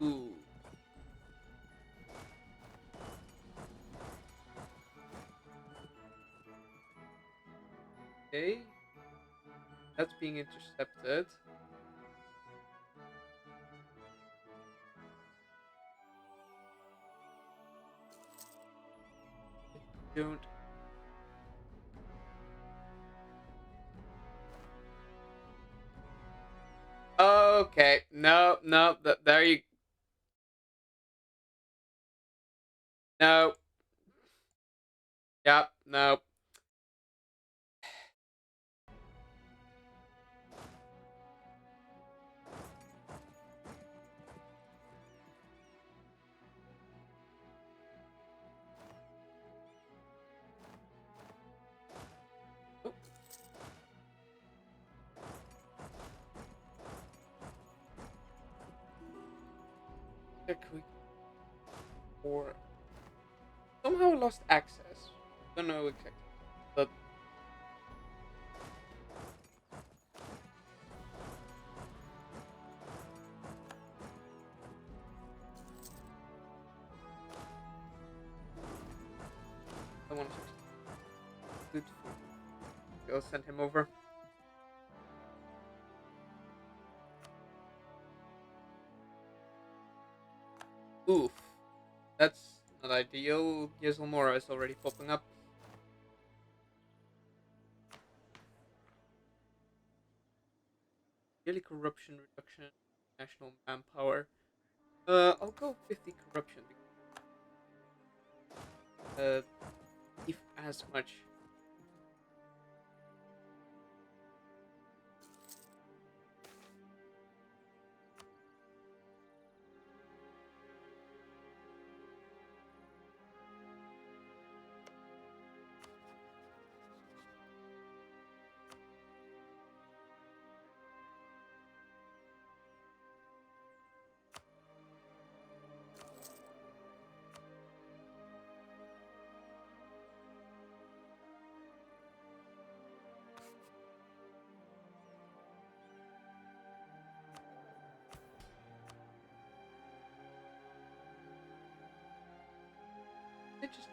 Ooh. Okay. That's being intercepted. I don't. Okay. No, no. There you. No. Yep. No. Oh, they're quick. Or somehow lost access. Don't know exactly. But I want to good. I'll send him over. Oof. That's not ideal. Gizelmora is already popping up. Daily corruption reduction, national manpower. I'll go 50 corruption. If as much. They just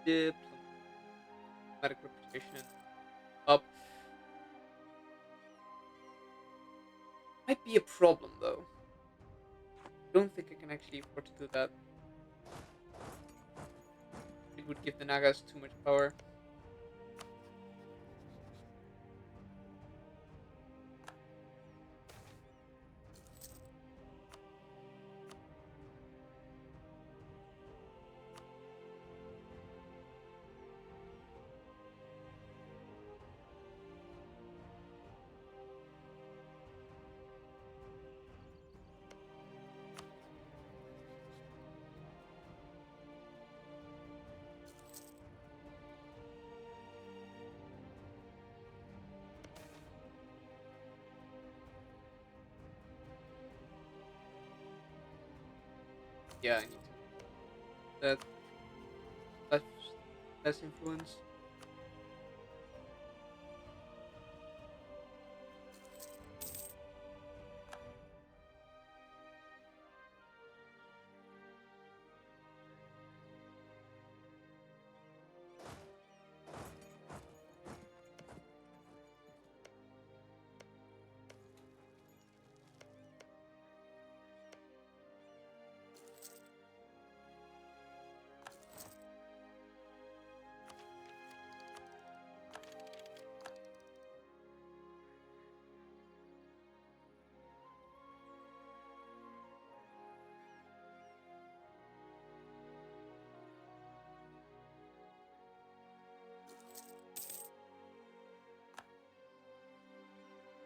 diplomatic reputation up. Might be a problem though. Don't think I can actually afford to do that. It would give the Nagas too much power. Yeah, I need to. That less less influence.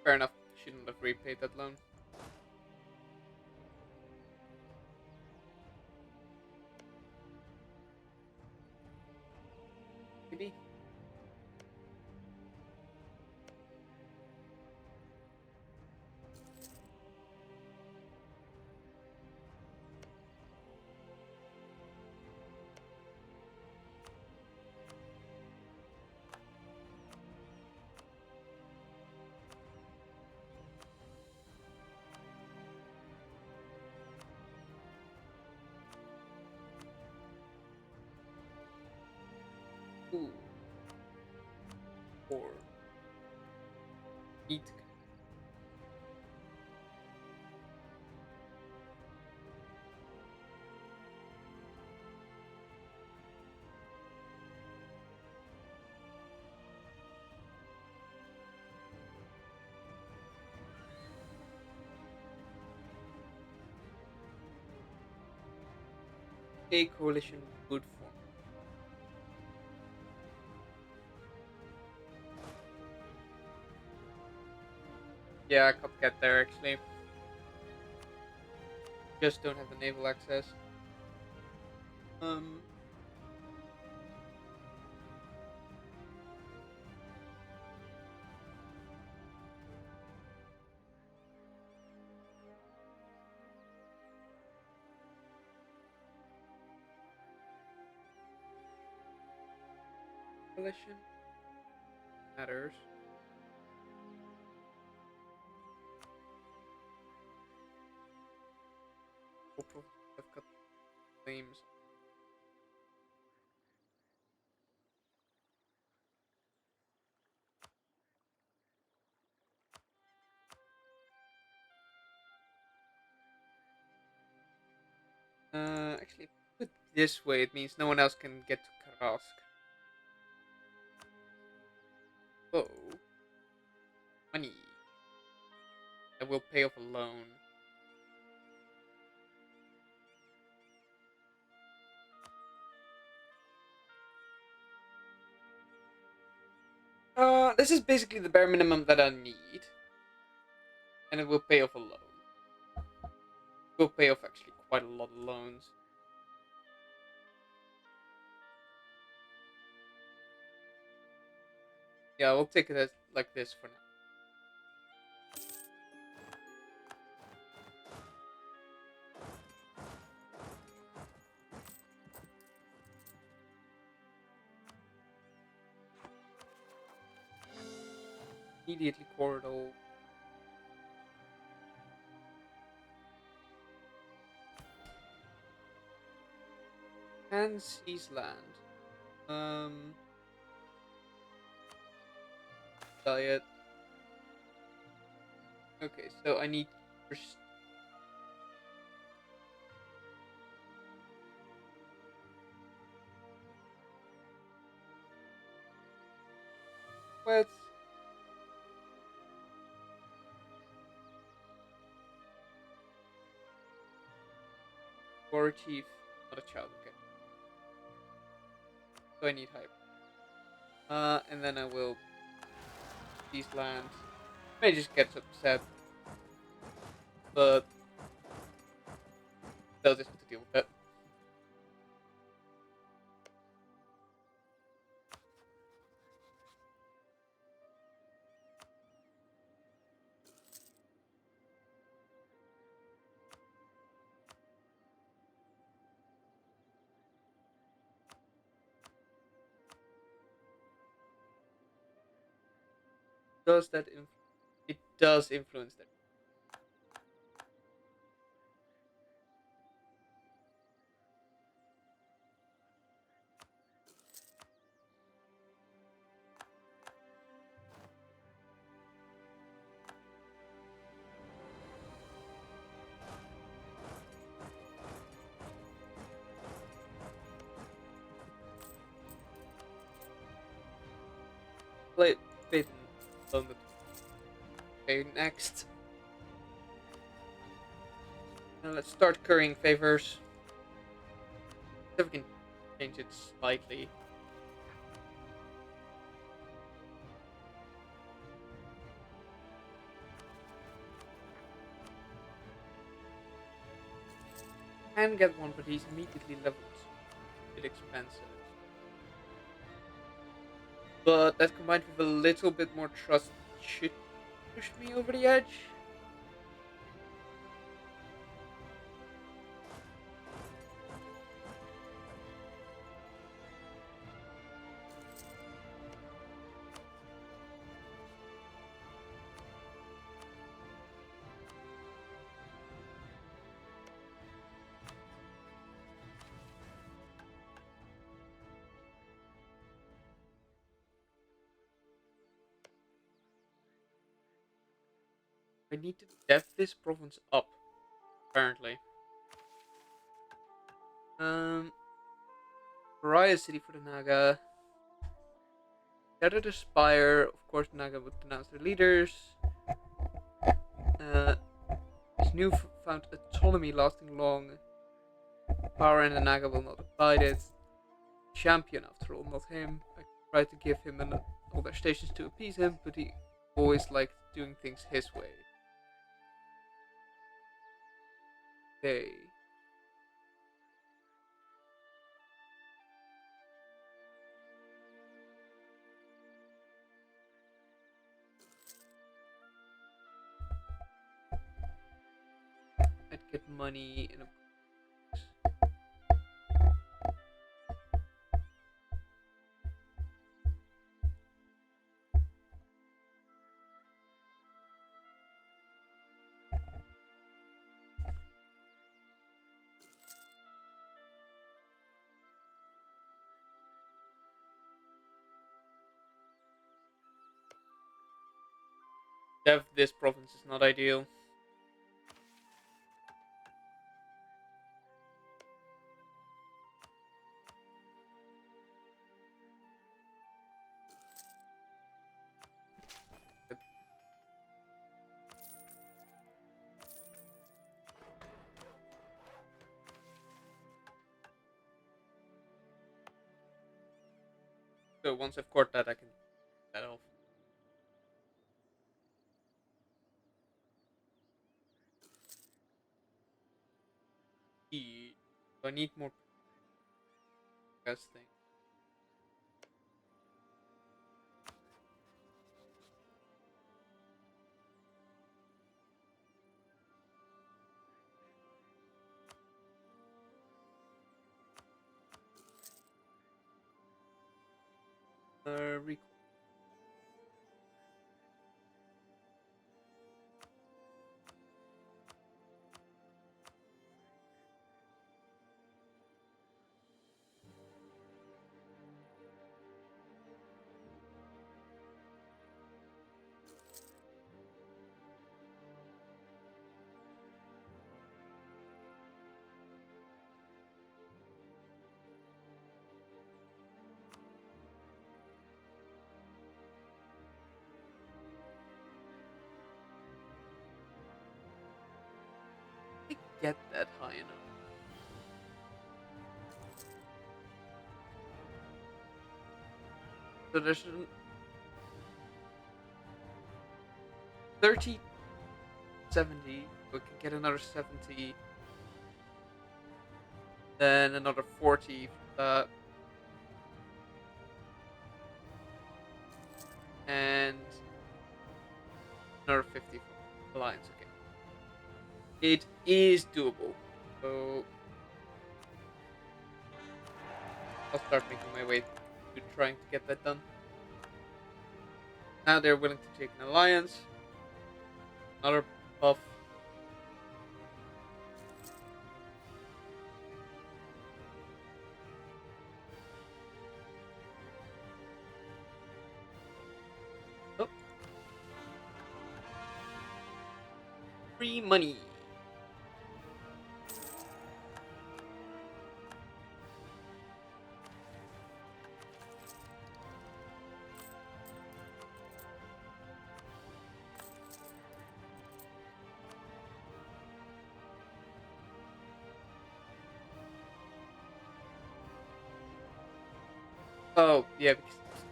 Fair enough. Shouldn't have repaid that loan. Maybe. Ooh. Or need to a coalition would form. Yeah, copycat there actually. Just don't have the naval access. Um. Coalition matters. Hopefully, I've got claims. Actually, put it this way, it means no one else can get to Karask. Oh, money. I will pay off a loan. This is basically the bare minimum that I need, and it will pay off a loan. It will pay off actually quite a lot of loans. Yeah, we'll take it as like this for now. Immediately corridor. And seize land. Um, diet. Okay, so I need first. What? War chief, not a child. Okay, so I need hype. And then I will seize land. May just get upset, but they'll just have to deal with it. Does that it does influence their play bit on the okay, next. Now let's start currying favors. See if we can change it slightly. Can get one, but he's immediately leveled. A bit expensive. But that combined with a little bit more trust should push me over the edge. I need to dev this province up, apparently. Um, Rayaz city for the Naga. Gather the Spire. Of course, Naga would announce their leaders. Uh, this newfound autonomy lasting long. Power and the Naga will not abide it. Champion, after all, not him. I tried to give him all their stations to appease him, but he always liked doing things his way. Okay. I'd get money in a dev. This province is not ideal. So once I've caught that, I can that off. So I need more gas thing. Recall. I get that high enough. So there's 30, 70. We can get another 70. Then another 40 for that. And another 50 for Alliance. Okay. It is doable. So I'll start making my way to trying to get that done. Now they're willing to take an alliance. Another buff. Oh, free money. Oh, yeah, because it's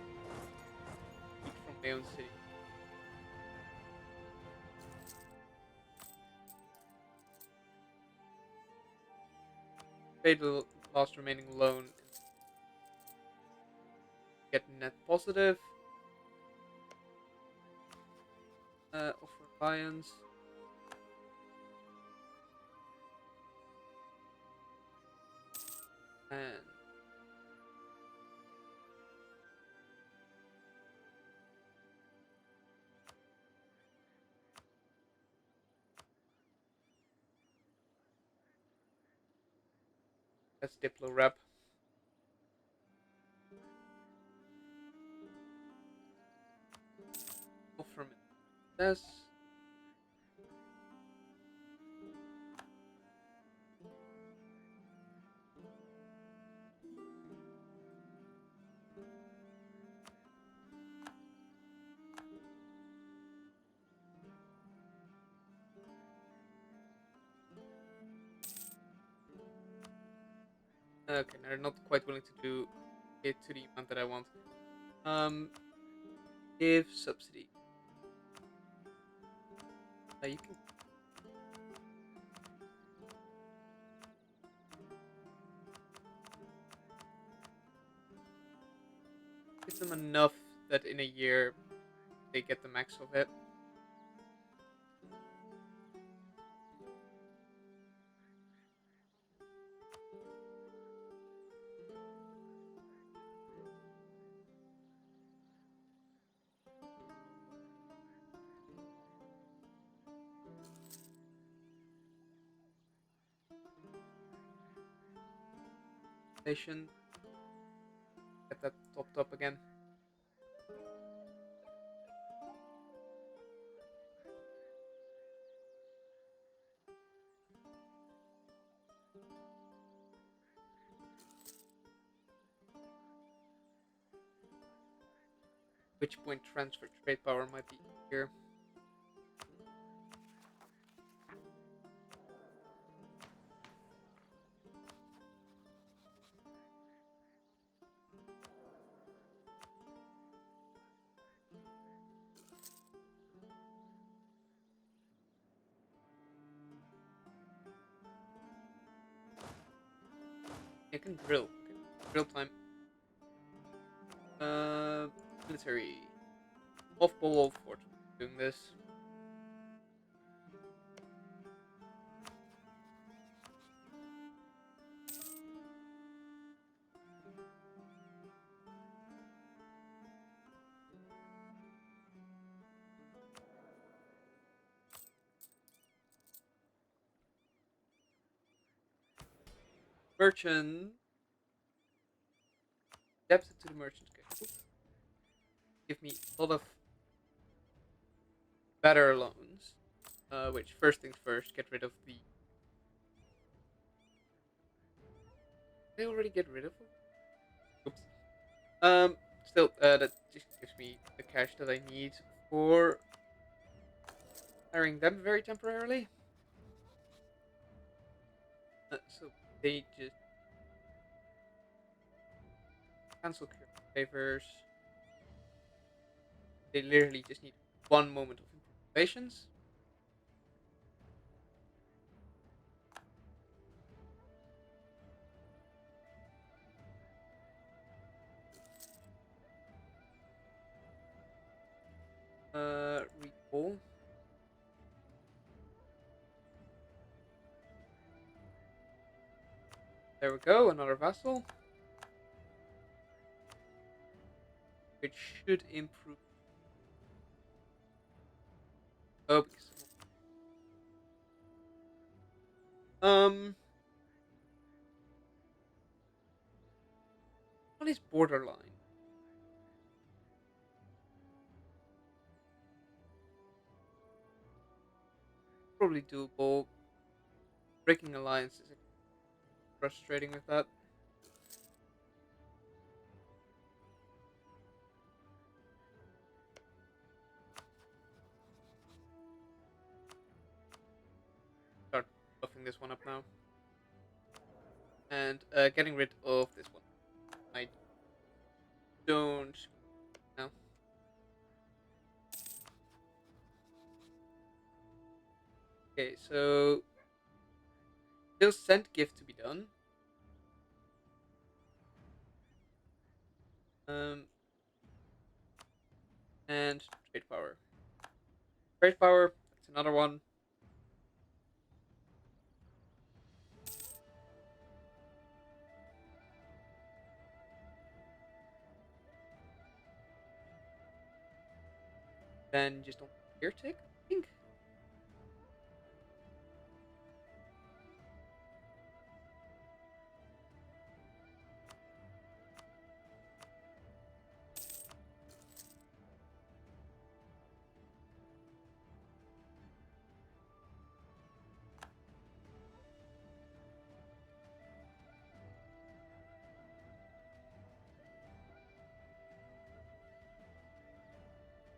heat from my own city. Pay the last remaining loan and get net positive. Offer alliance. And that's Diplo rep. Offer this. Okay, they're not quite willing to do it to the amount that I want. Give subsidy. You can give them enough that in a year they get the max of it. Nation. Get that topped up again. Which point transfer trade power might be here. You can drill. Okay. Drill time. Military. Off ball fort. Doing this. Merchant. Depth to the merchant. Okay. Give me a lot of better loans. Which first things first, get rid of the. They already get rid of them. Oops. Still, that just gives me the cash that I need for hiring them very temporarily. So they just cancel favors. They literally just need one moment of patience. Recall. There we go, another vassal. Which should improve Oh, because what is borderline? Probably doable. Breaking alliances is frustrating with that. Start buffing this one up now. And getting rid of this one. I don't now. Okay, so still sent gift to be done. Um, and trade power. Trade power. That's another one. Then just don't here tick. I think.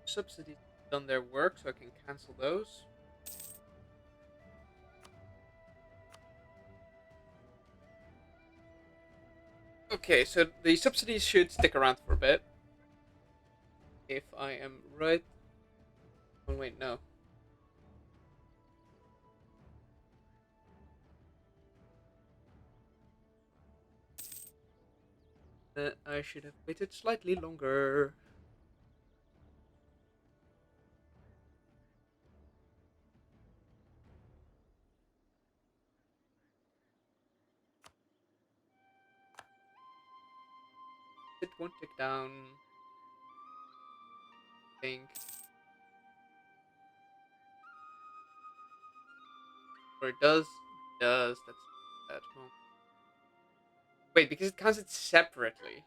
Subsidies done their work, so I can cancel those. Okay, so the subsidies should stick around for a bit. If I am right. Oh, wait, no. I should have waited slightly longer. It won't tick down. I think. Or it does. It does. That's that. Well, wait, because it counts it separately.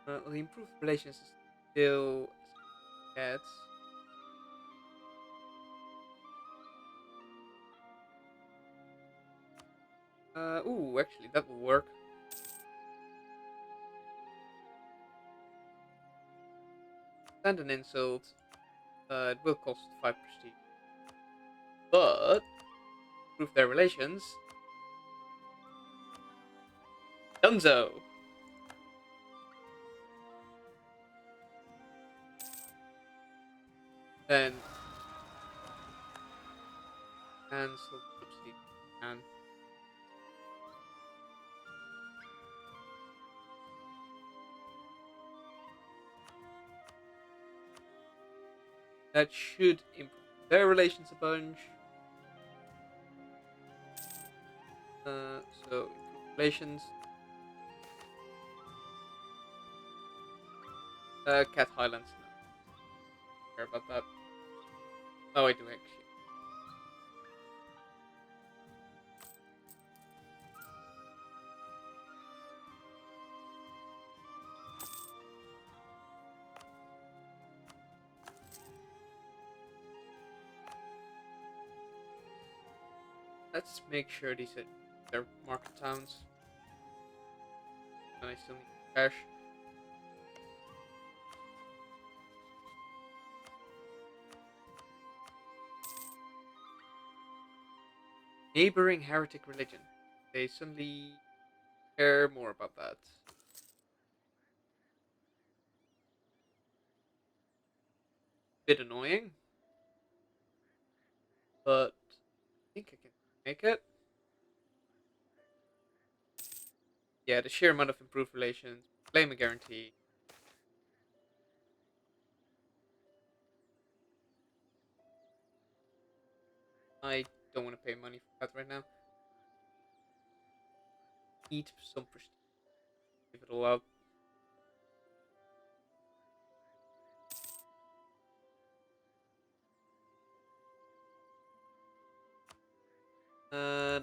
Well, the improved relations is still at. Ooh, actually, that will work. And an insult. It will cost 5 prestige. But, improve their relations. Dunzo! Then, cancel subsidy. And that should improve their relations a bunch. So, improve relations. Cat Highlands. No, care about that. Oh, I do actually. Let's make sure these are their market towns. And I still need cash. Neighboring heretic religion. They suddenly care more about that. Bit annoying, but I think I can make it. Yeah, the sheer amount of improved relations, claim a guarantee. I don't want to pay money for that right now. Need some prestige. Give it all up.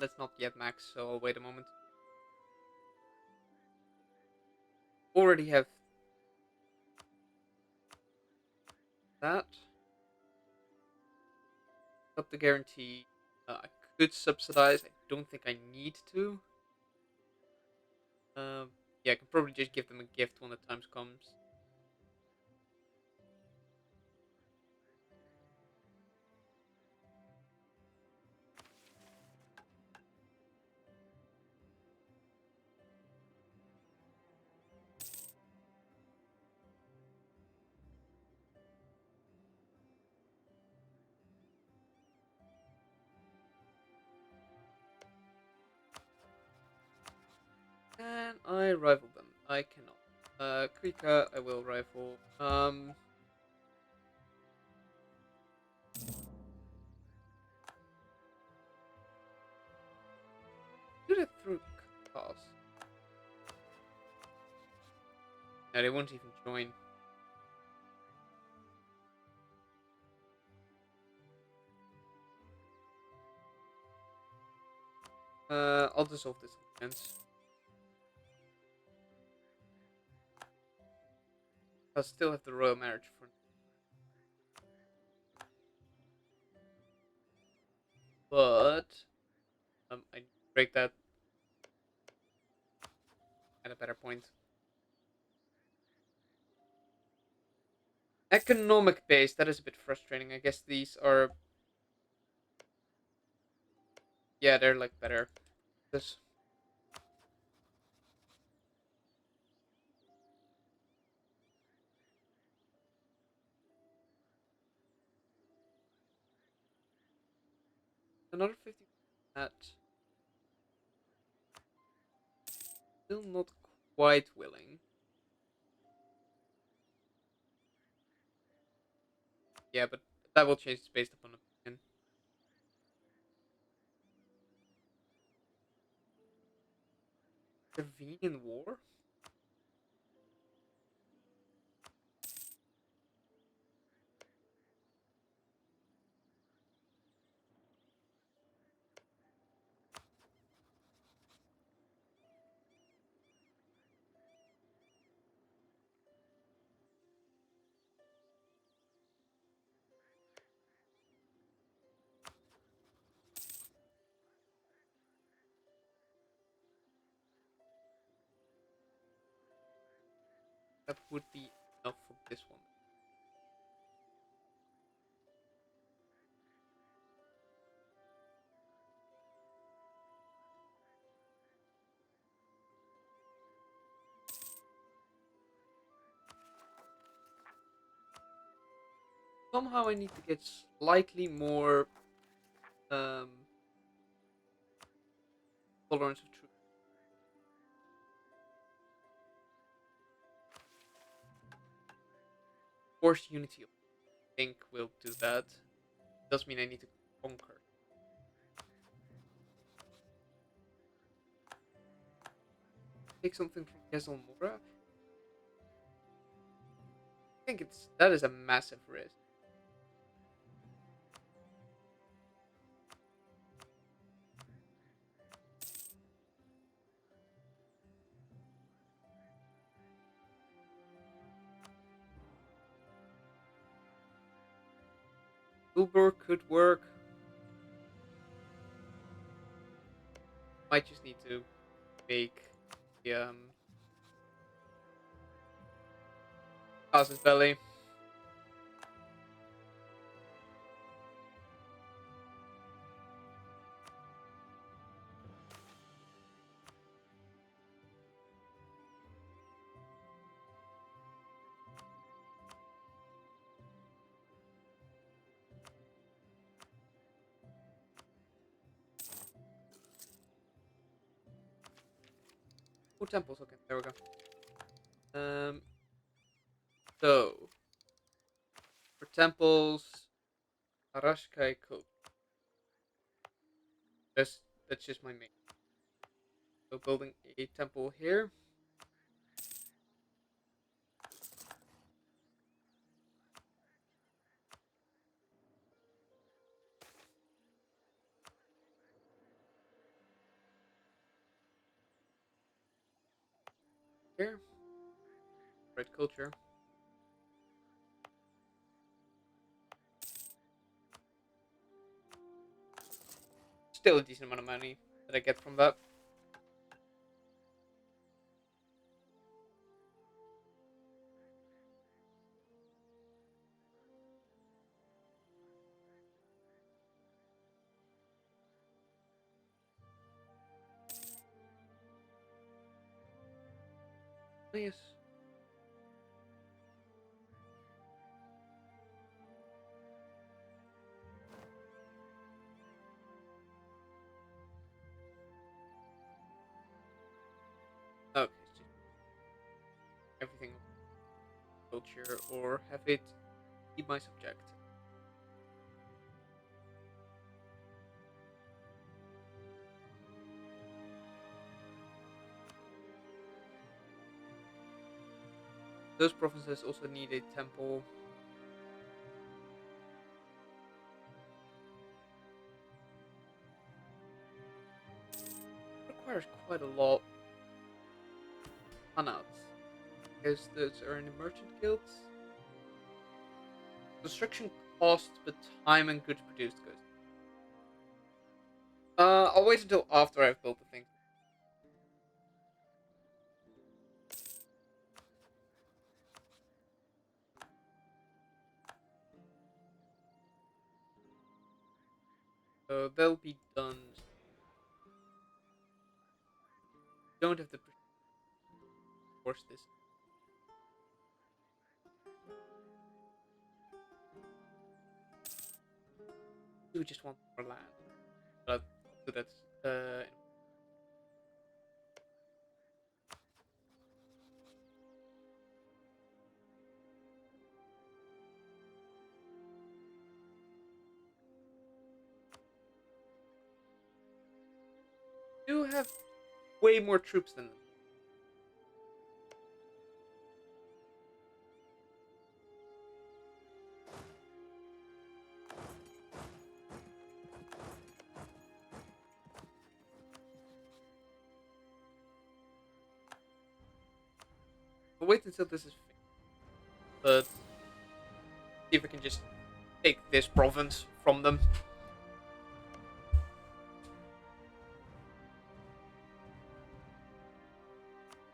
That's not yet max, so I'll wait a moment. Already have that. Up the guarantee. I could subsidize. I don't think I need to. Yeah, I can probably just give them a gift when the time comes. Can I rival them? I cannot. Krika, I will rival. Do it through class. No, they won't even join. I'll dissolve this alliance. I'll still have the royal marriage for, but I break that at a better point. Economic base, that is a bit frustrating. I guess these are, yeah, they're like better. This another 50. That still not quite willing. Yeah, but that will change based upon opinion. Intervene in war? That would be enough for this one. Somehow I need to get slightly more um, tolerance of truth. Forced unity, I think, will do that. Does mean I need to conquer. Take something from Gezelmora. I think that is a massive risk. Uber could work. Might just need to make the Casus Belli. Oh, temples. Okay, there we go. So for temples, Arashkai Cope. That's just my main. So building a temple here. Here. Red culture. Still a decent amount of money that I get from that. Yes. Okay, it's just everything culture or have it be my subject. Those provinces also need a temple. Requires quite a lot. Hanats. Because those are in the merchant guilds. Construction cost, but time and goods produced goods. I'll wait until after I've built the thing. So they'll be done. Don't have to force this. You just want more land. But I'll do that. Do have way more troops than them. I'll wait until this is finished. But see if I can just take this province from them.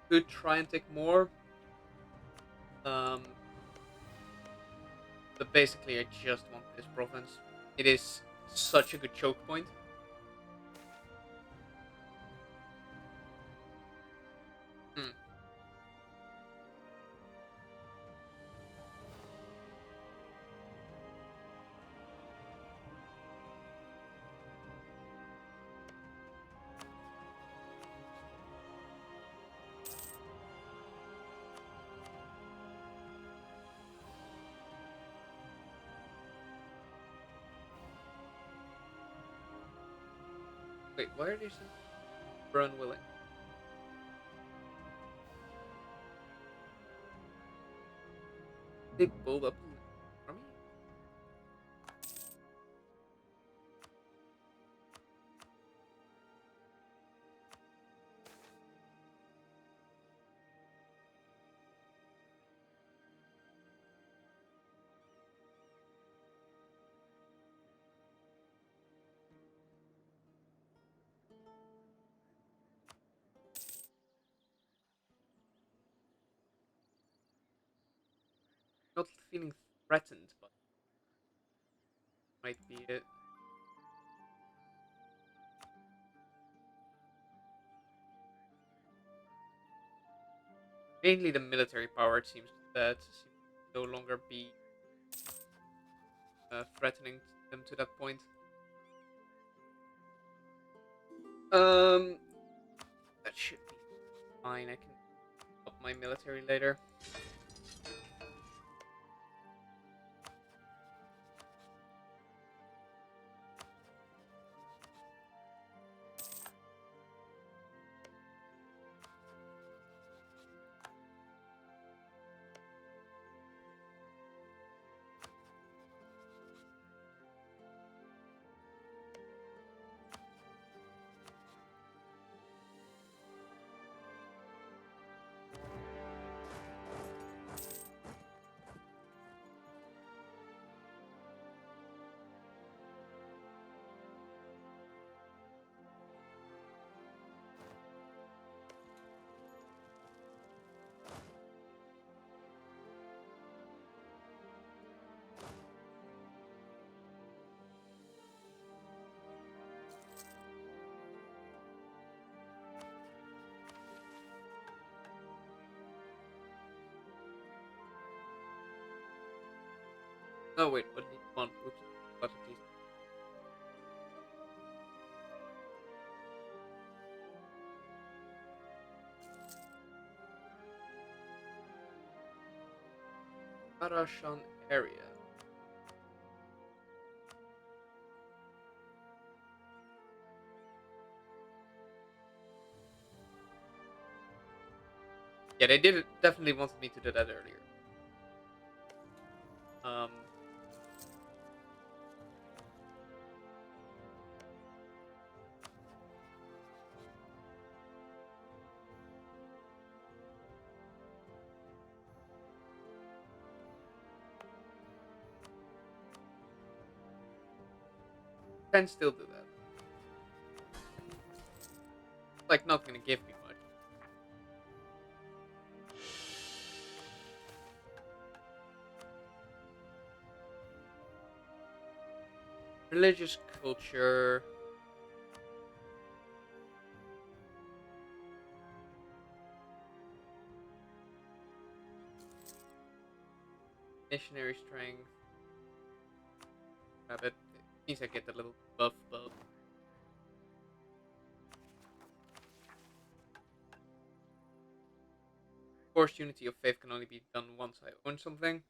Could try and take more. Um, but basically, I just want this province. It is such a good choke point. Hmm. Wait, why are they so unwilling? They build up an army? Not feeling threatened, but might be it. Mainly the military power, it seems that seems to no longer be threatening them to that point. Um, that should be fine. I can up my military later. Oh wait, what did you want? Oops, but at least Karashan area. Yeah, they did definitely wanted me to do that earlier. Um, can still do that. Like, not gonna give me much. Religious culture. Missionary strength. Rabbit. Means I get a little buff, but forced unity of faith can only be done once I own something.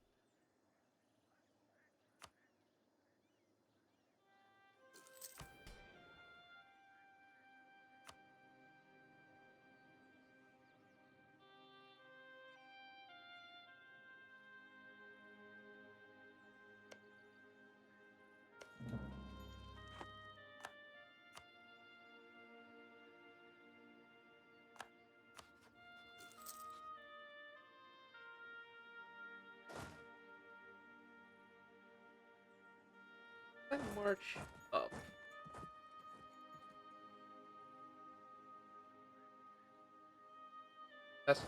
Then march up. That's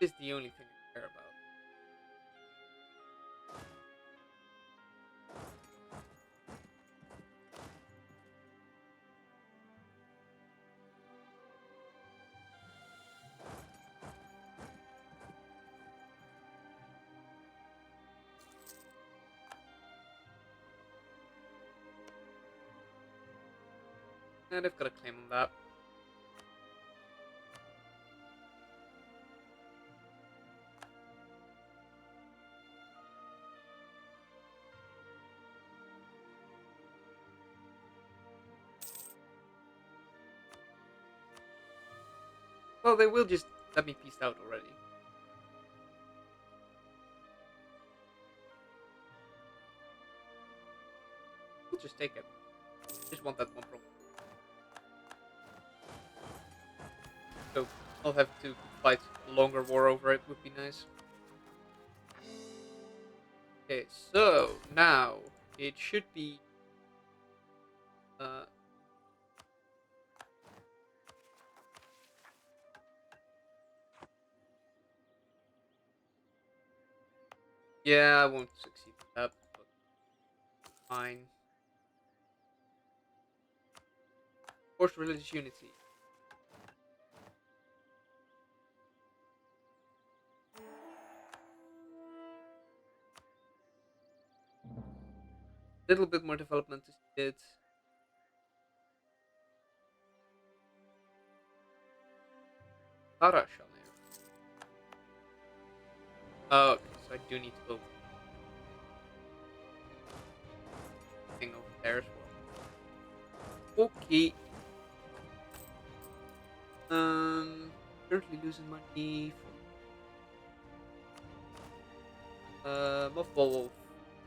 is the only thing I care about. And I've got a claim on that. Well, they will just let me peace out already. We'll just take it. Just want that one problem. So I'll have to fight a longer war over it would be nice. Okay, so now it should be uh yeah, I won't succeed with that, but fine. Forced religious unity. Little bit more development is needed. Harash on there. Oh, okay, so I do need to go thing over there as well. Okay. Currently losing money from Mothball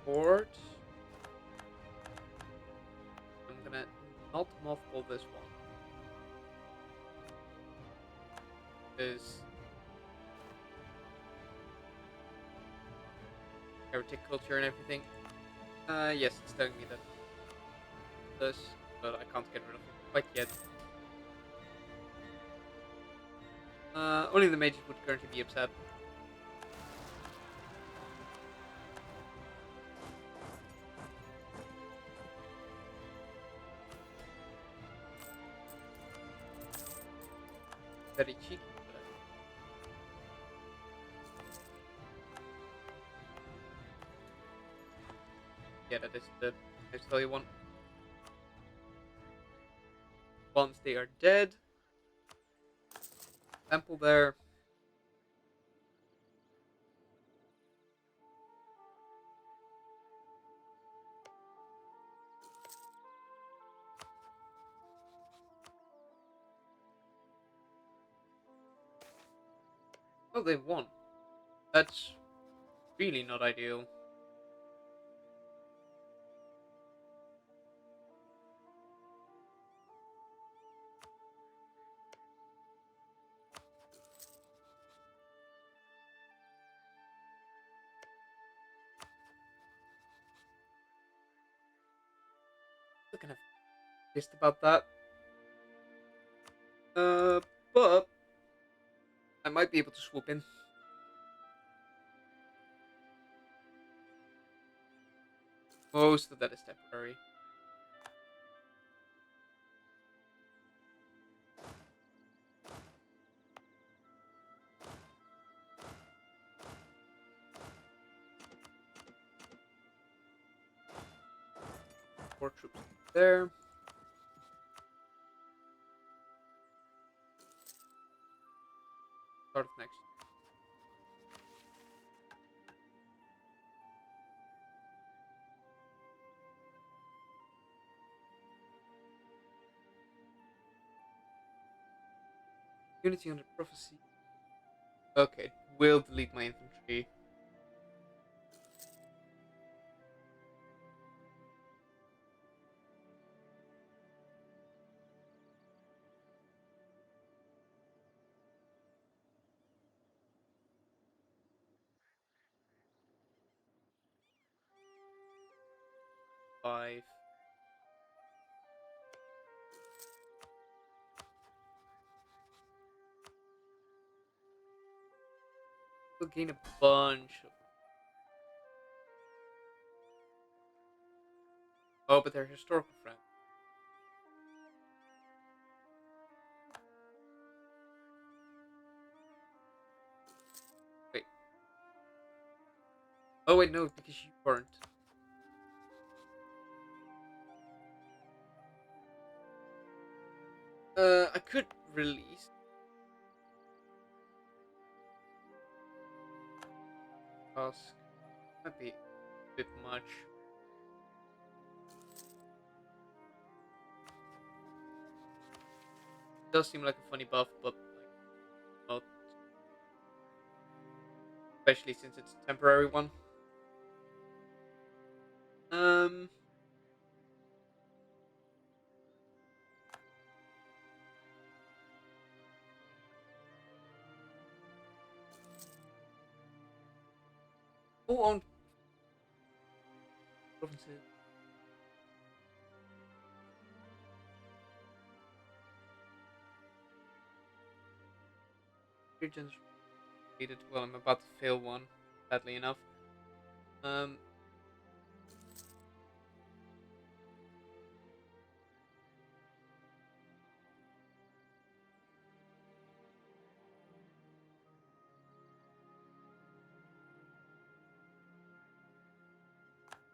Fort. I'm gonna not mothball this one. Because heretic culture and everything. Yes, it's telling me that this, but I can't get rid of it quite yet. Only the mages would currently be upset. very cheeky. Yeah, that is the. I tell you one. Once they are dead, temple there. Oh, they won. That's really not ideal. I'm kind of pissed about that. But I might be able to swoop in. Most of that is temporary. More troops there. Start of next. Unity under prophecy. Okay, will delete my infantry. Five. We'll gain a bunch of. Oh, but they're historical friends. Wait. Oh wait, no, because you weren't. I could release. Task. Might be a bit much. Does seem like a funny buff, but like not. Especially since it's a temporary one. Um. Who owned provinces? Regions needed. Well, I'm about to fail one, sadly enough. Um.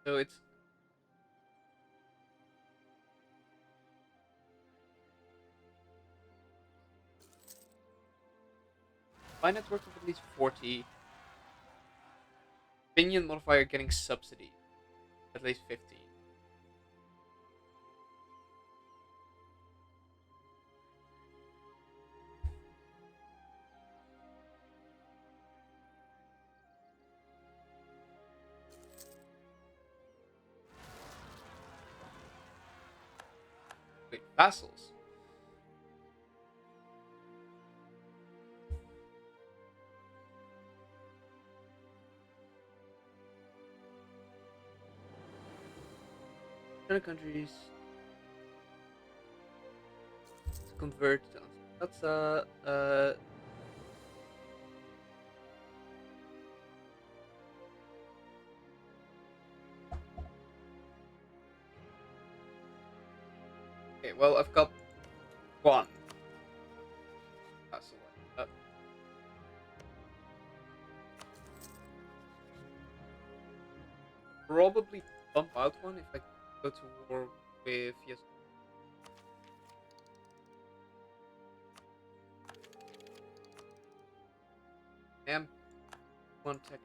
So it's by network of at least 40. Opinion modifier getting subsidy. At least 15. Wait, vassals. Other countries to convert. That's okay. Well, I've got one vassal. probably bump out one if I go to war with yes. Damn, 1 second.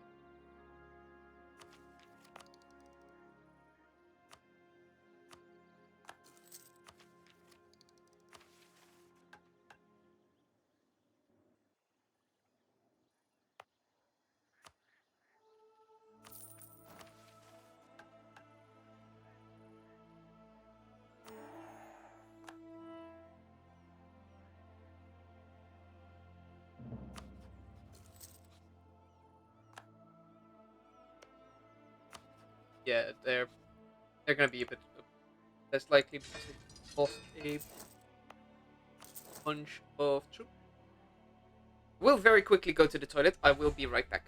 Yeah, they're gonna be a bit less likely because they lost a bunch of troops. We'll very quickly go to the toilet. I will be right back.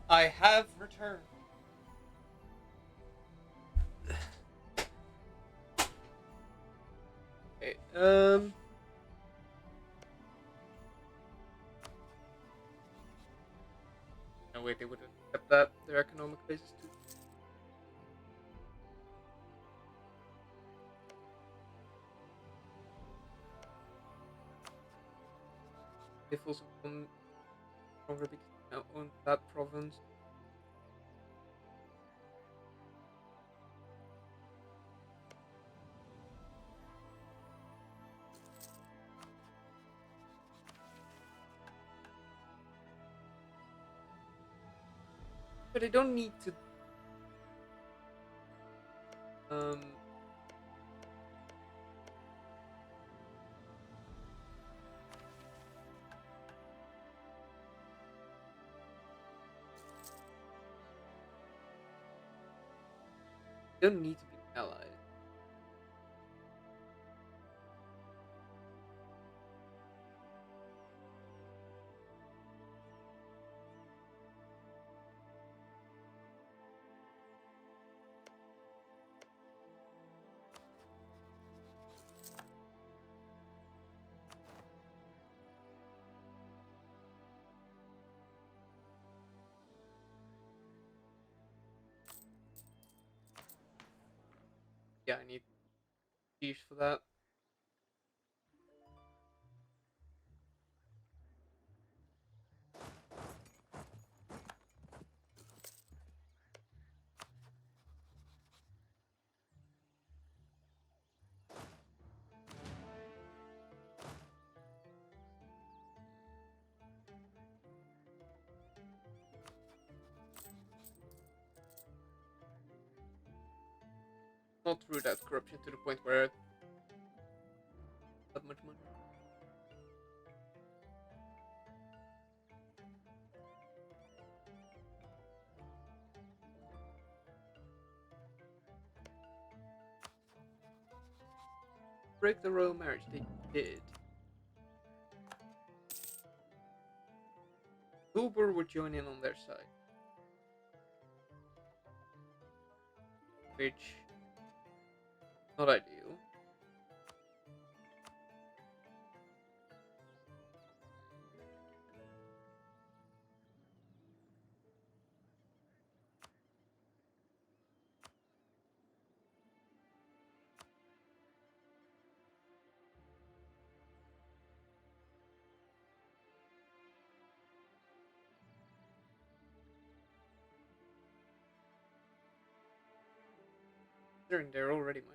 I have returned. Okay. No way they would accept that. Their economic base is too. They feel some stronger because they now own that province. But they don't need to. Um. They don't need to be allies. Yeah, I need siege for that. Not root out corruption to the point where I have much money. Break the royal marriage. They did. Uber would join in on their side, which not ideal. Considering they're already my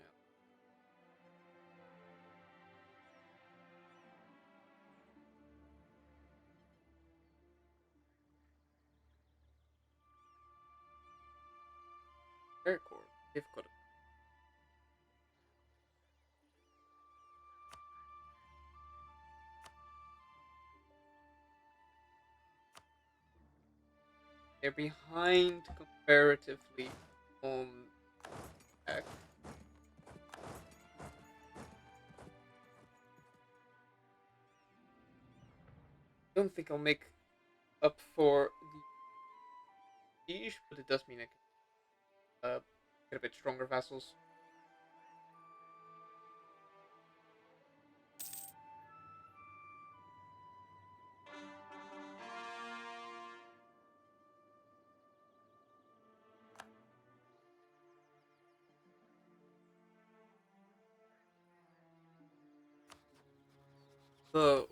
aircore. They've got it. They're behind comparatively on tech. Don't think I'll make up for the siege, but it does mean I can get a bit stronger vassals. So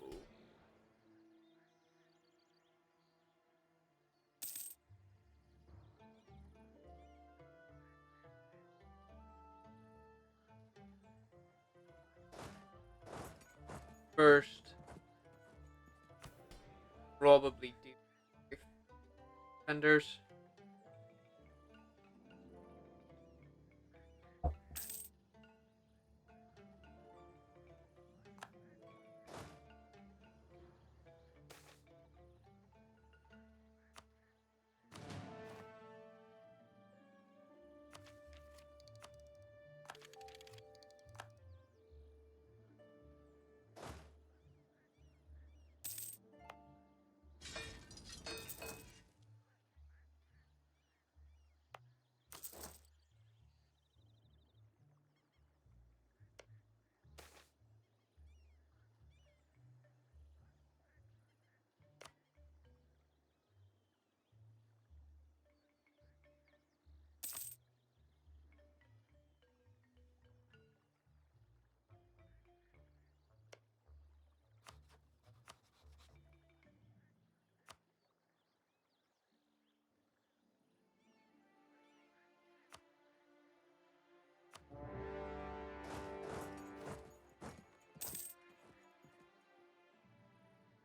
first, probably defenders.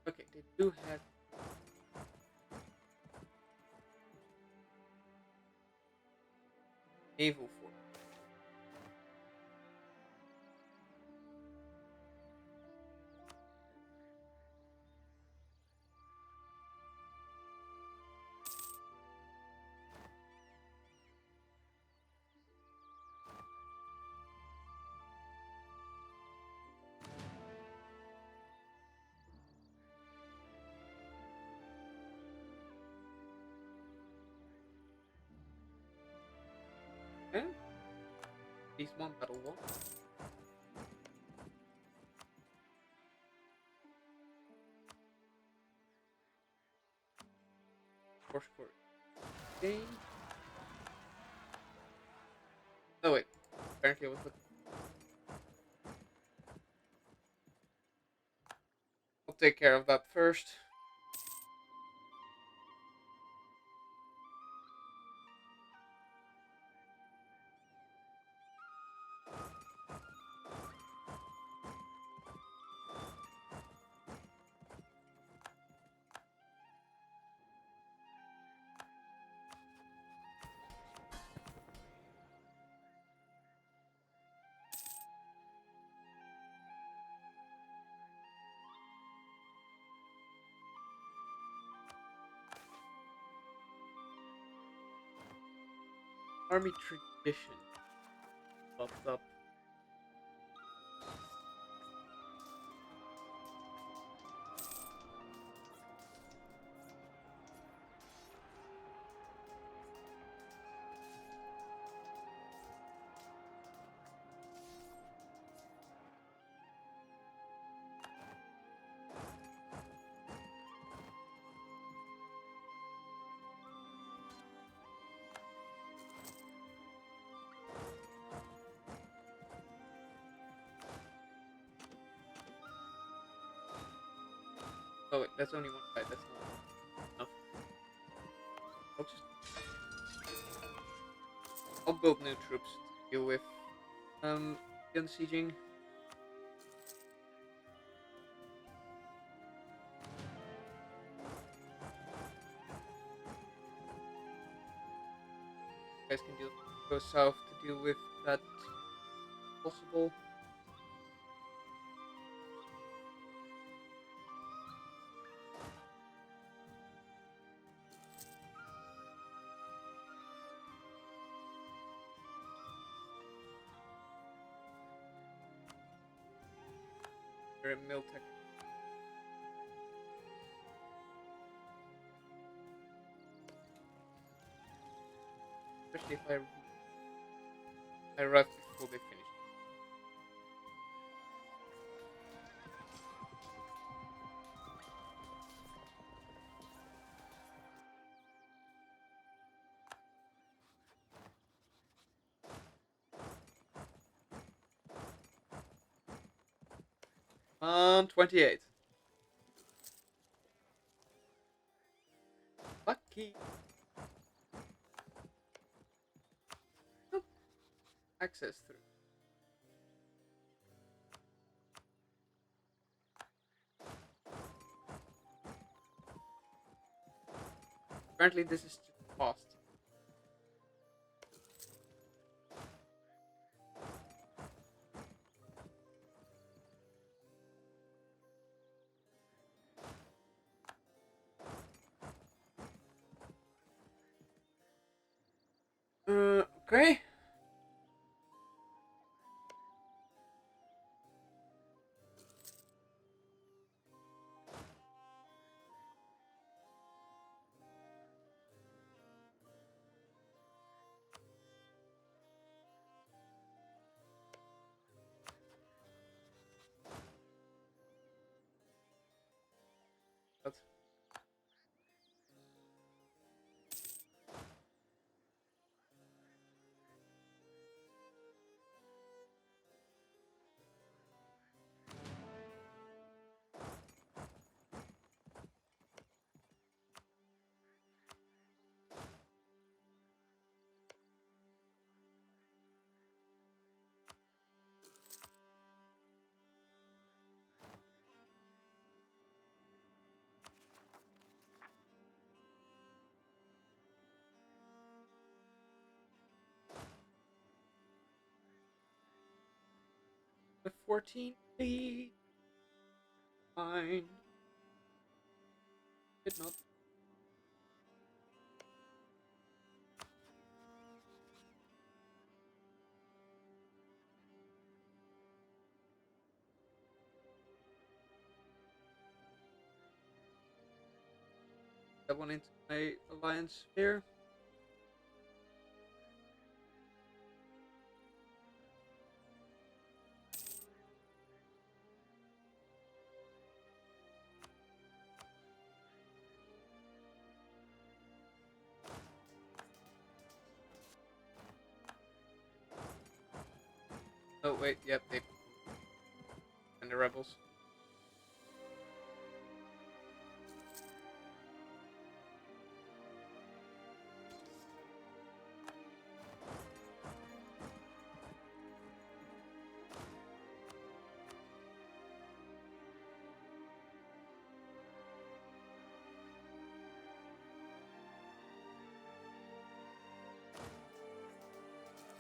Okay, they do have naval force. Okay, at least one battle won. Force for game. Oh wait, apparently I was looking. I'll take care of that first. Army tradition popped up. Oh wait, that's only one side. That's not enough. I'll just I'll build new troops deal with gun sieging. You guys can go south to deal with that possible. Very Miltech. Especially if I arrive before they finish. On 28. Lucky. Oh, access through. Apparently this is too fast. Okay. That's 14 lead. Fine. Did not. That one into my alliance here. Oh wait, yep, they and the rebels.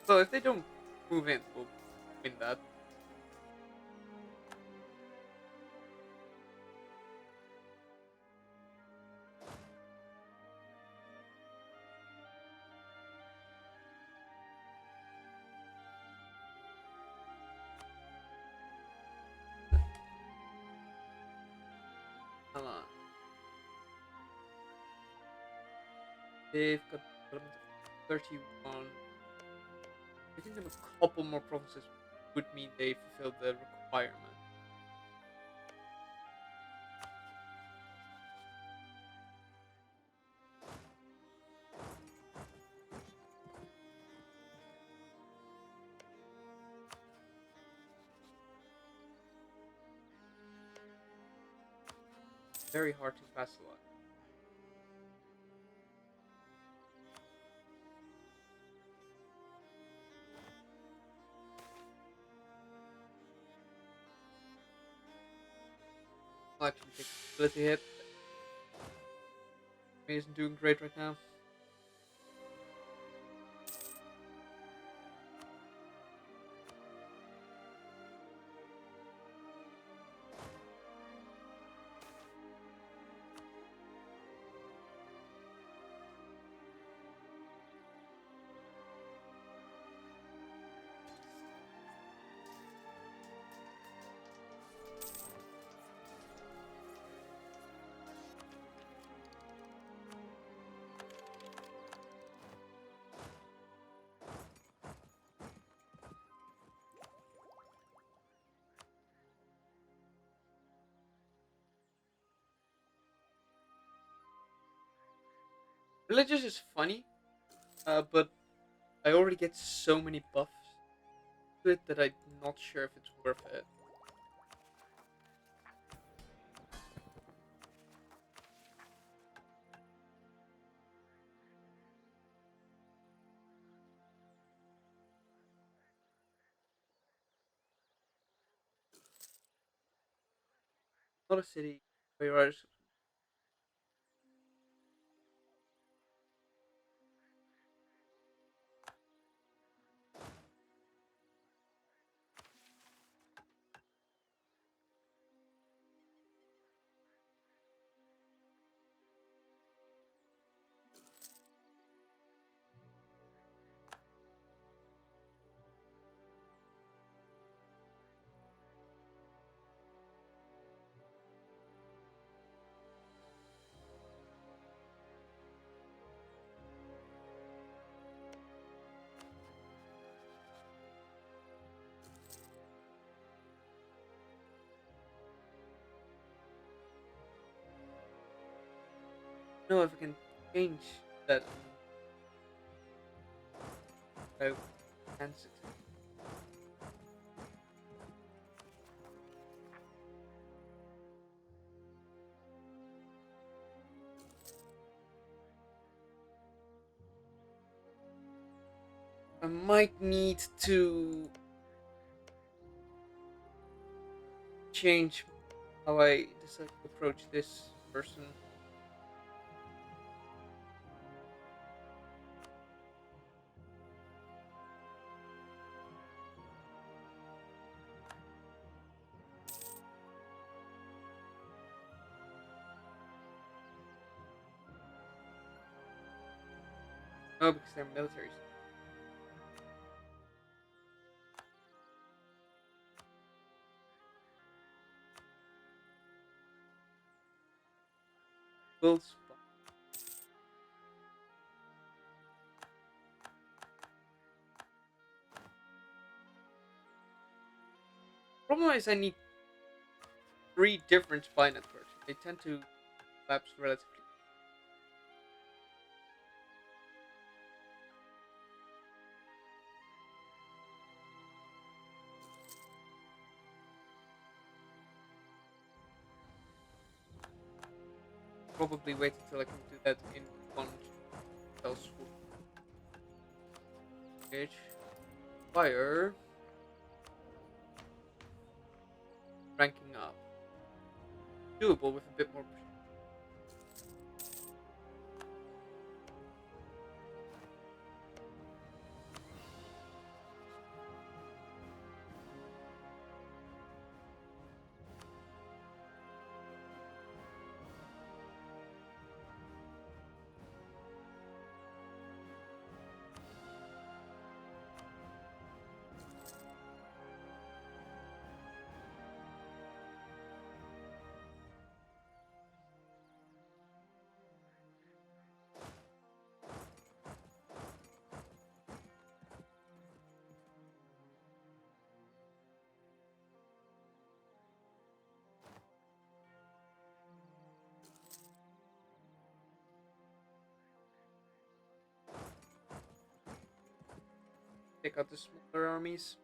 So if they don't move in, we'll win that. Hold on. They've got development of 31. Giving them a couple more provinces would mean they fulfill the requirement. Very hard to facilitate. I'll actually take a stability hit. He isn't doing great right now. Religious is funny, but I already get so many buffs to it that I'm not sure if it's worth it. Not a city where I know if I can change that. I can succeed. I might need to change how I decide to approach this person. Oh, because they're military. Will spot. Problem is, I need 3 different spy networks. They tend to collapse relatively. Probably wait until I can do that in one fell swoop. Engage. Fire. Ranking up. Doable with a bit more precision. Take out the smaller armies.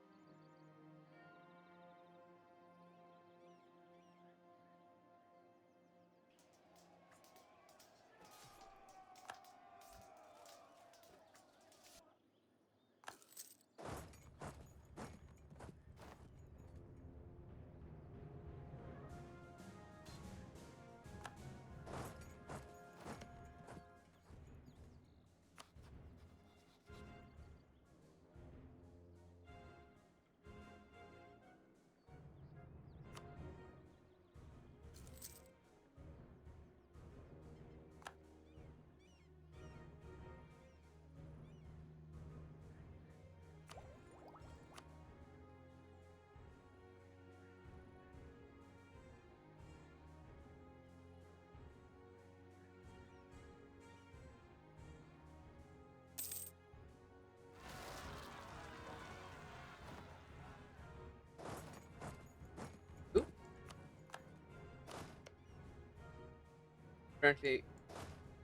Apparently,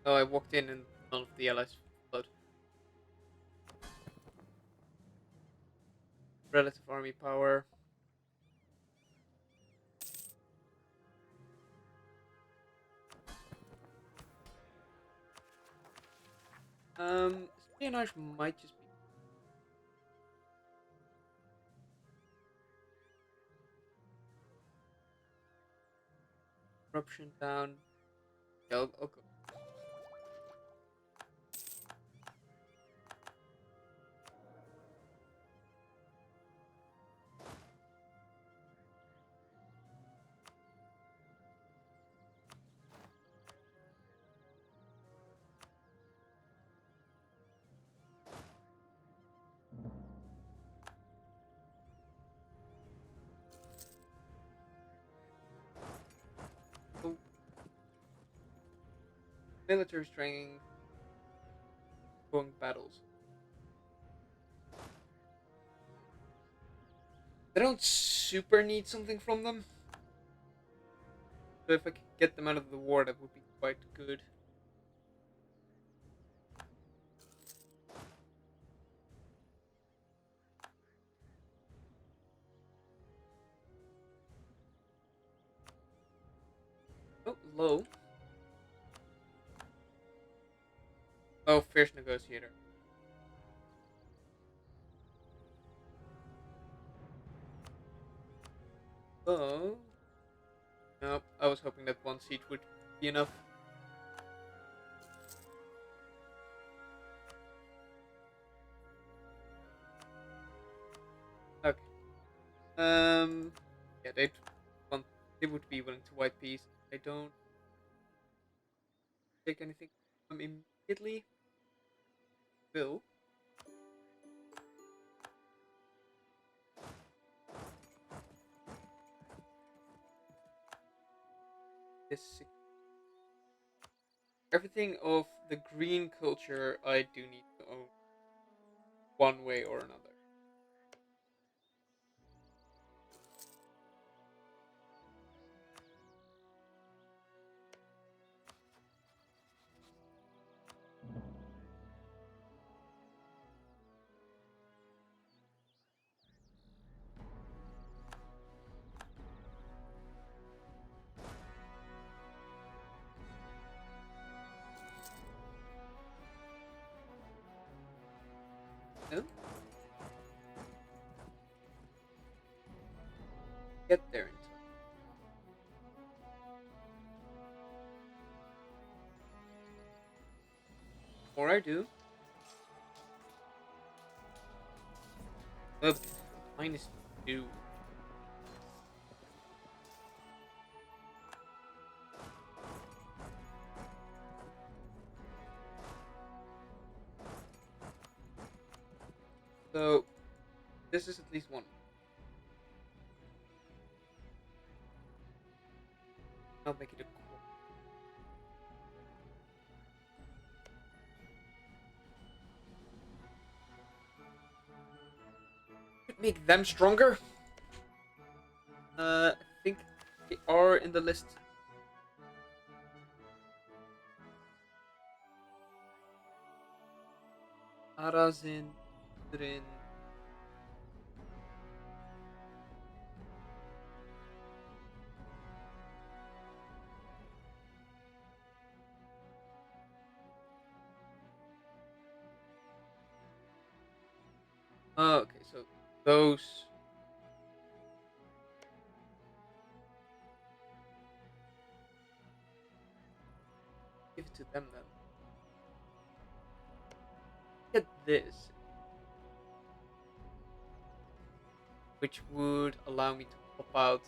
oh, I walked in and none of the allies flowed. Relative army power. Espionage might just be corruption down. Yeah, I'll go. Oh, military strength, going battles. I don't super need something from them. So if I could get them out of the war, that would be quite good. Oh, low. Oh, fierce negotiator. Oh. Nope, I was hoping that one siege would be enough. Okay. Yeah, want, they would be willing to white peace. I don't take anything from them immediately. Will. This everything of the green culture I do need to own one way or another. No? Get there in time. Or I do. Up -2. So this is at least one. I'll make it a core. Could make them stronger. I think they are in the list. Arazin, Rin. Oh, okay, so those. Give it to them then. Get this, which would allow me to pop out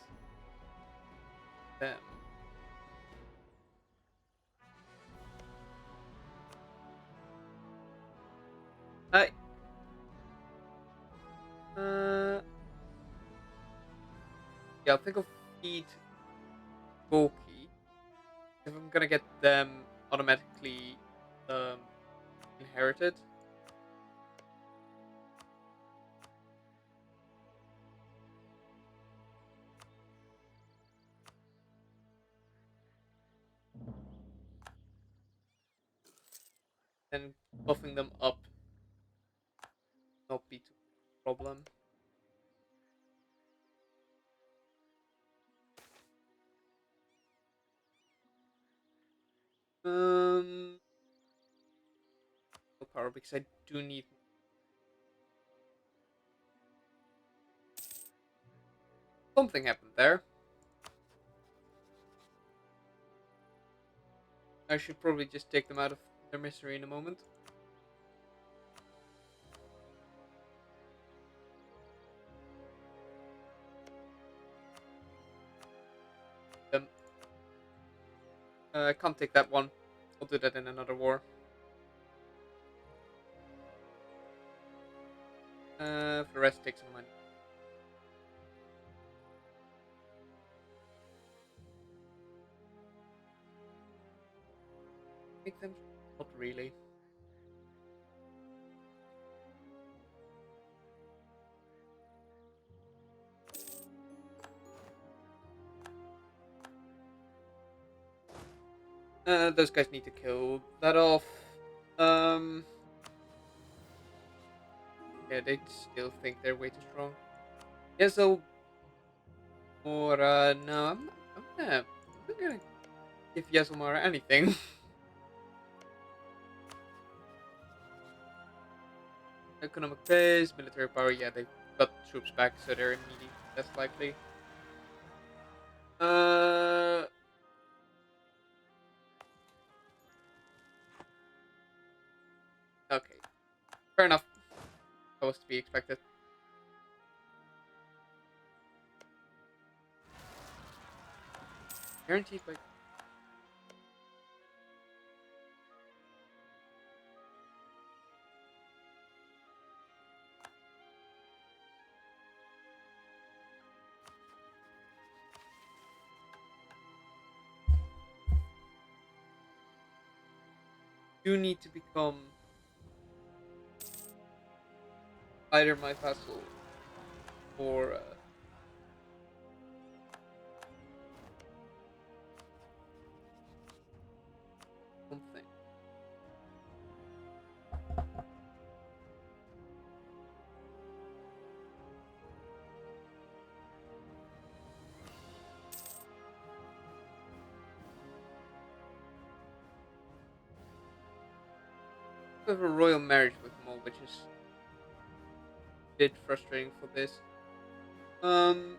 them. I yeah, I'll think of feed Gorky. If I'm gonna get them automatically um inherited. then buffing them up not be too much of a problem. Um, no power because I do need. Something happened there. I should probably just take them out of their misery in a moment. Um, I can't take that one. I'll do that in another war. For the rest, take some money. Take them? Not really. Those guys need to kill that off. Um, yeah, they still think they're way too strong. Yeah, so or no, I'm not gonna give Yasumara anything. Economic base, military power, yeah, they've got troops back, so they're immediately less likely. Uh, okay, fair enough. That was to be expected. Guaranteed by. You need to become either my vassal or something. I have a royal marriage with them all, which is a bit frustrating for this. Um,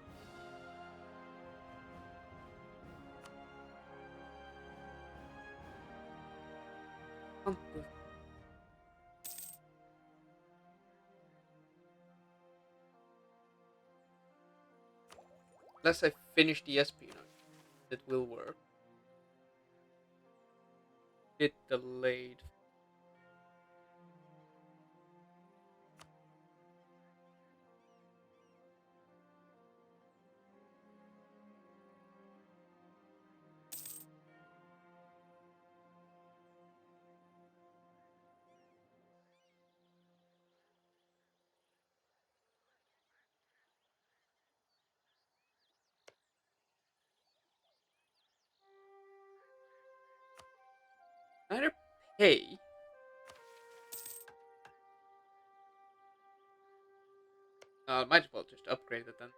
unless I finish the espionage, it will work. Bit delayed. Either pay. Might as well just upgrade it then.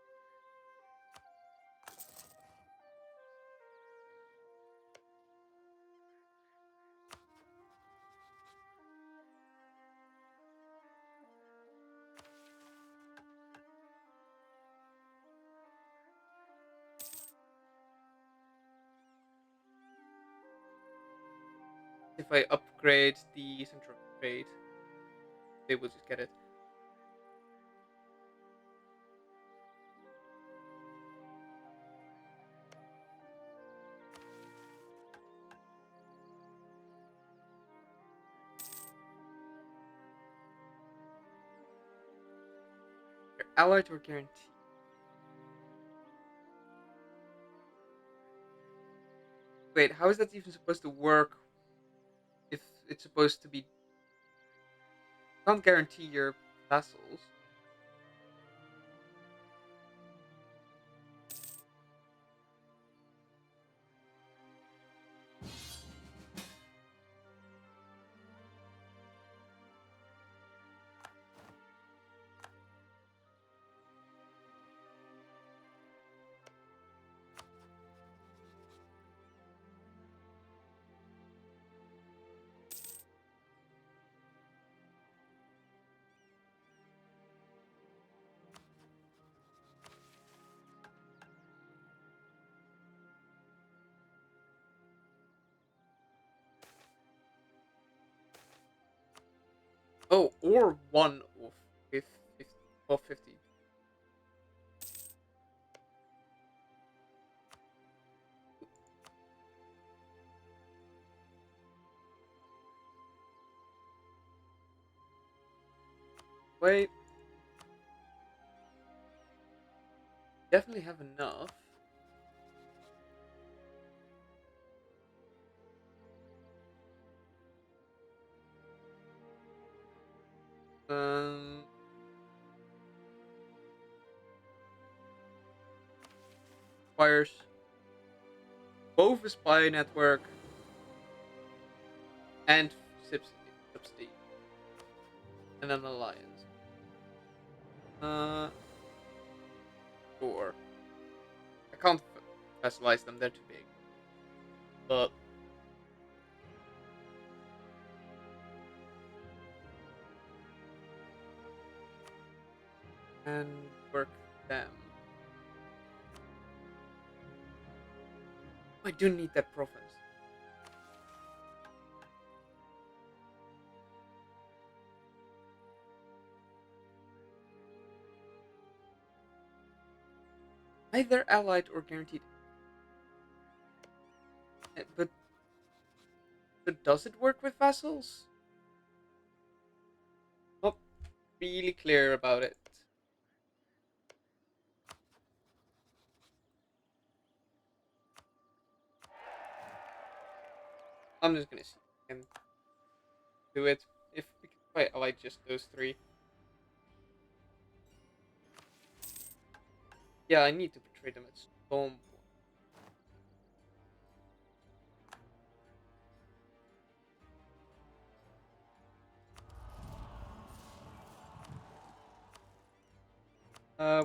If I upgrade the central trade, they will just get it. They're allied or guaranteed. Wait, how is that even supposed to work if it's supposed to be. Can't guarantee your vassals. Oh, or one of 50, of 50. Wait, definitely have enough. Um, Requires both a spy network and subsidy and an alliance. Uh, sure. I can't specialize them; they're too big. But and work them. I do need that province. Either allied or guaranteed. But does it work with vassals? Not really clear about it. I'm just gonna see if I can do it. If we can quite ally just those three. Yeah, I need to betray them at some point.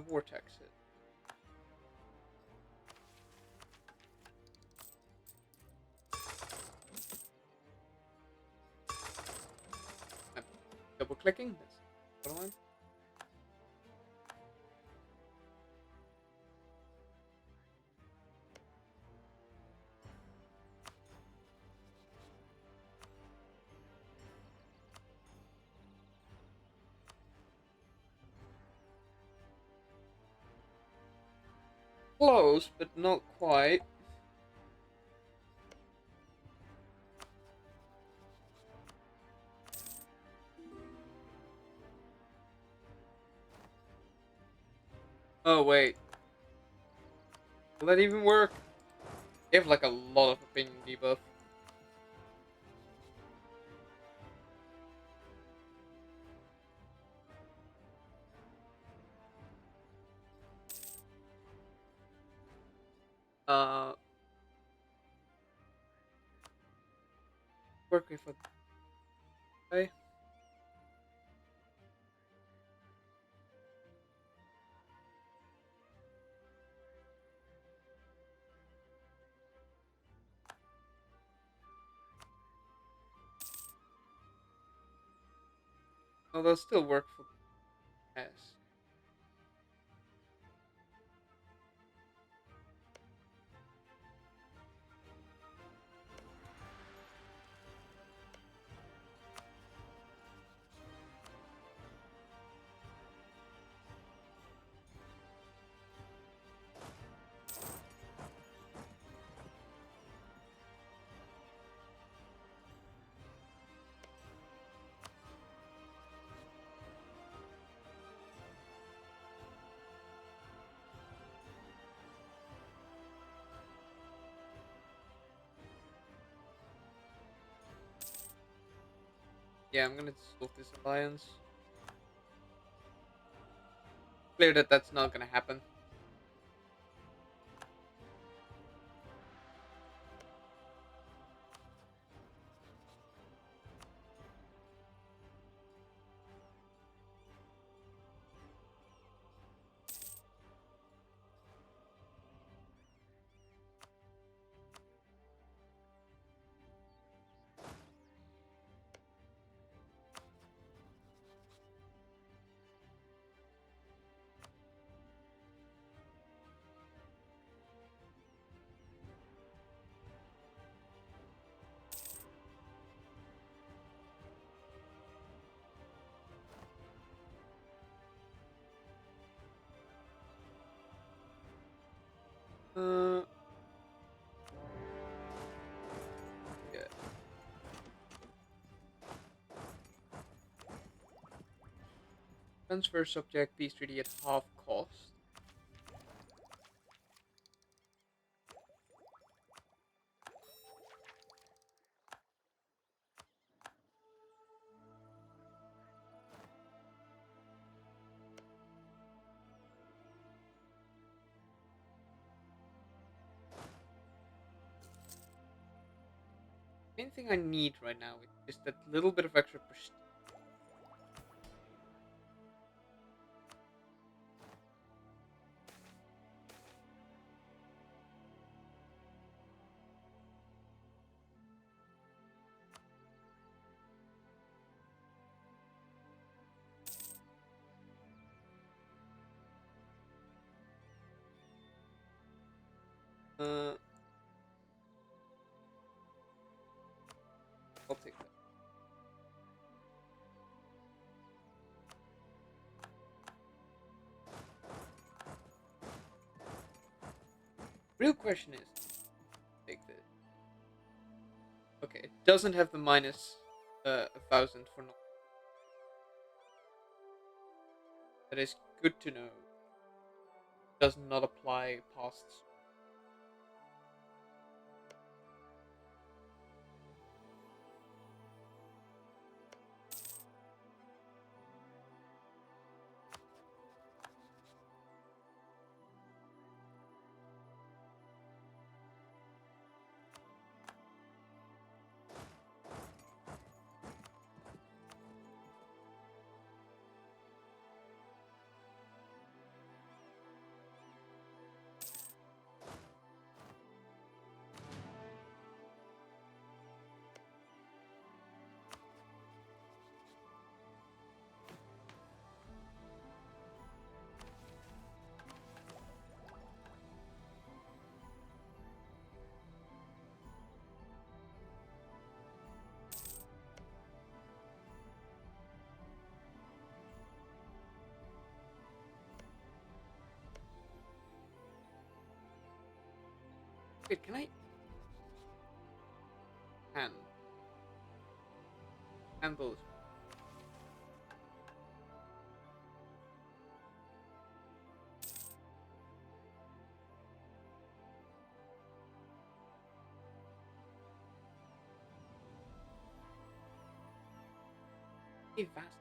Vortex it. I'm double clicking. That's what I want. Close, but not quite. Oh wait, will that even work? They have like a lot of opinion debuff. Uh, Work with a okay. Oh, they'll still work for S. Yeah, I'm gonna dissolve this alliance. Clear that that's not gonna happen. Transfer subject P3D at half cost. Main thing I need right now is that little bit of extra prestige. Uh, I'll take that. Real question is, take this. Okay, it doesn't have the minus 1,000 for not. That is good to know. Does not apply past. Wait, can I hand those? Hey, vast.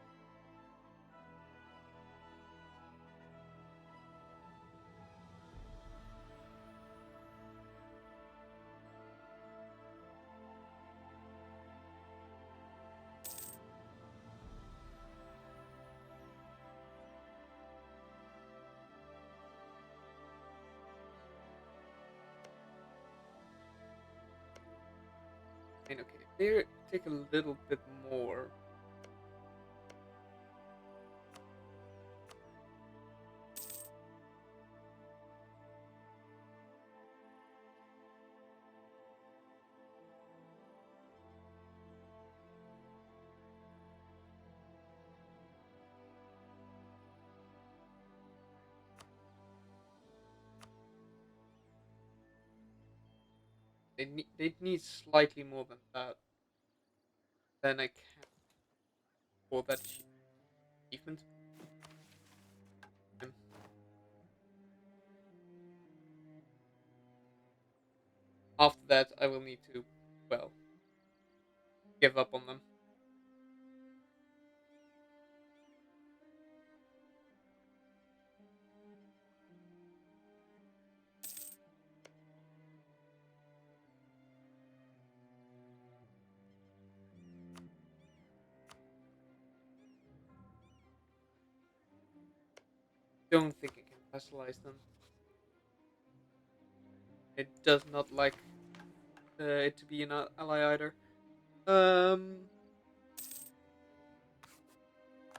I mean, okay, they take a little bit more. They need slightly more than that. Then I can for that achievement. Um, After that, I will need to, well, give up on them. Don't think I can vassalize them. It does not like it to be an ally either. Um,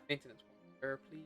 Maintenance one, please.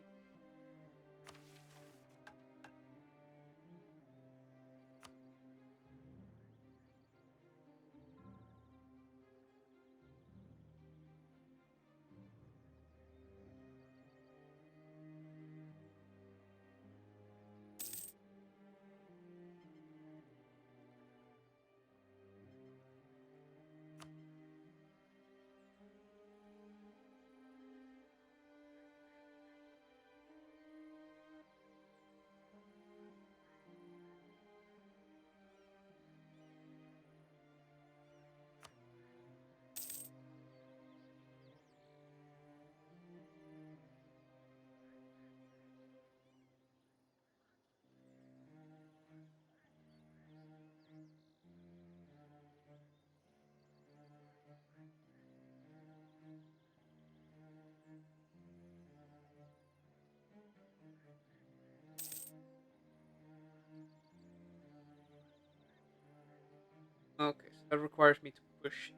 That requires me to push.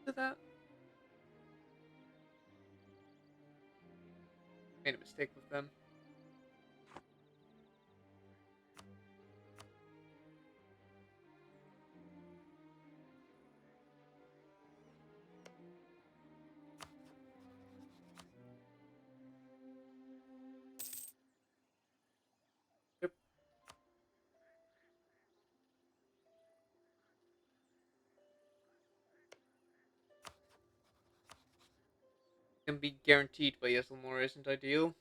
To that. Made a mistake with them. Yep. Can be guaranteed by Yeselmore isn't ideal.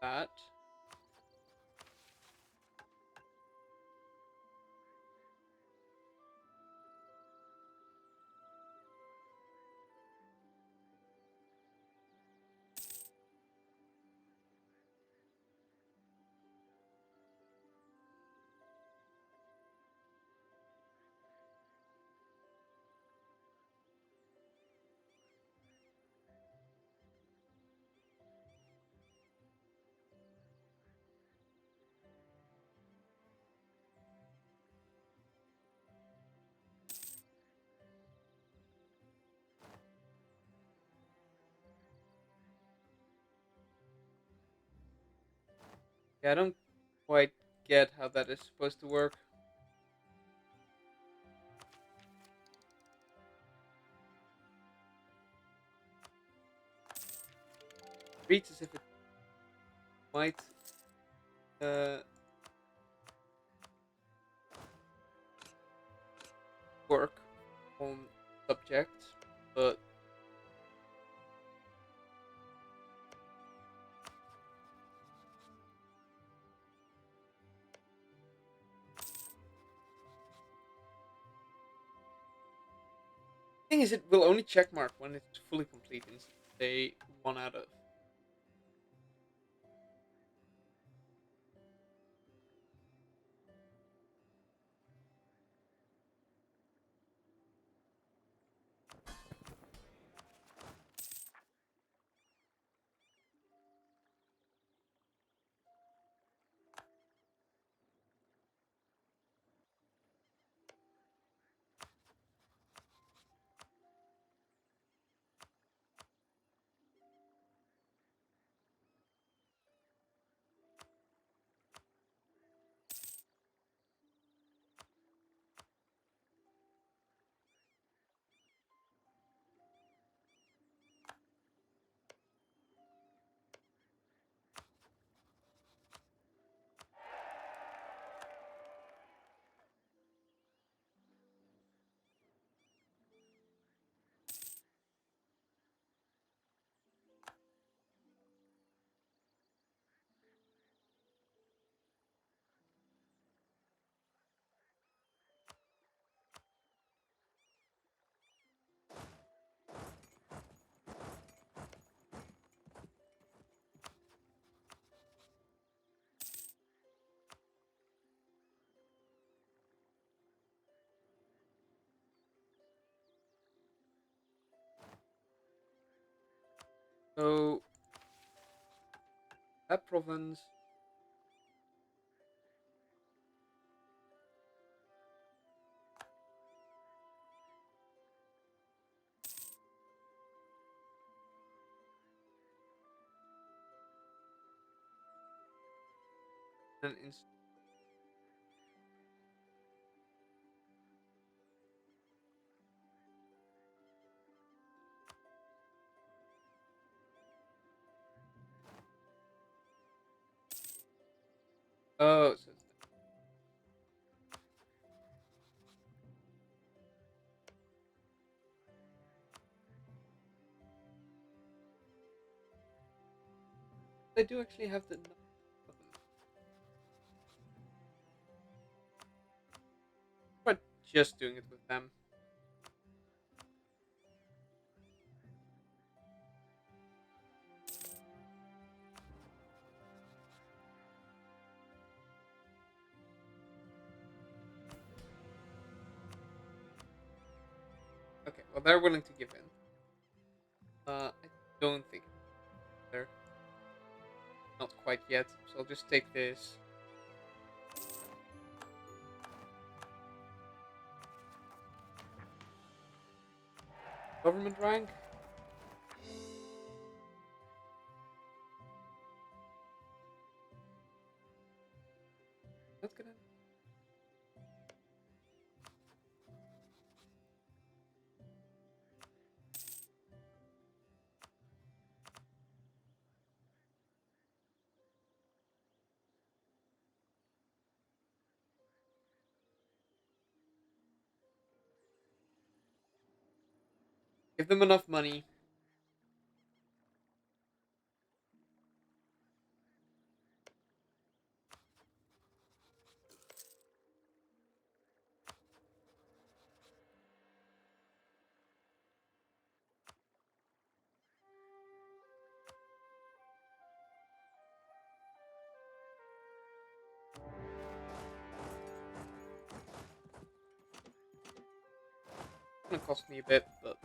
That. Yeah, I don't quite get how that is supposed to work. Reads as if it might uh, work on subjects, but thing is, it will only checkmark when it's fully complete in say 1 out of. So that province and oh, so they do actually have the number of them. Quite just doing it with them. Okay, well they're willing to give in. I don't think they're not quite yet, so I'll just take this. Government rank. That's gonna give them enough money. It's gonna cost me a bit, but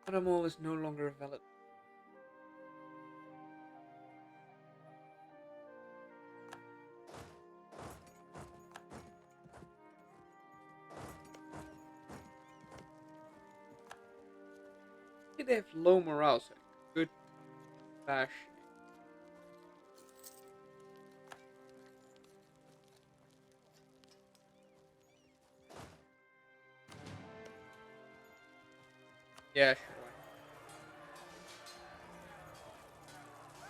Adamo is no longer valid. They have low morale, so good bash. Yeah, sure.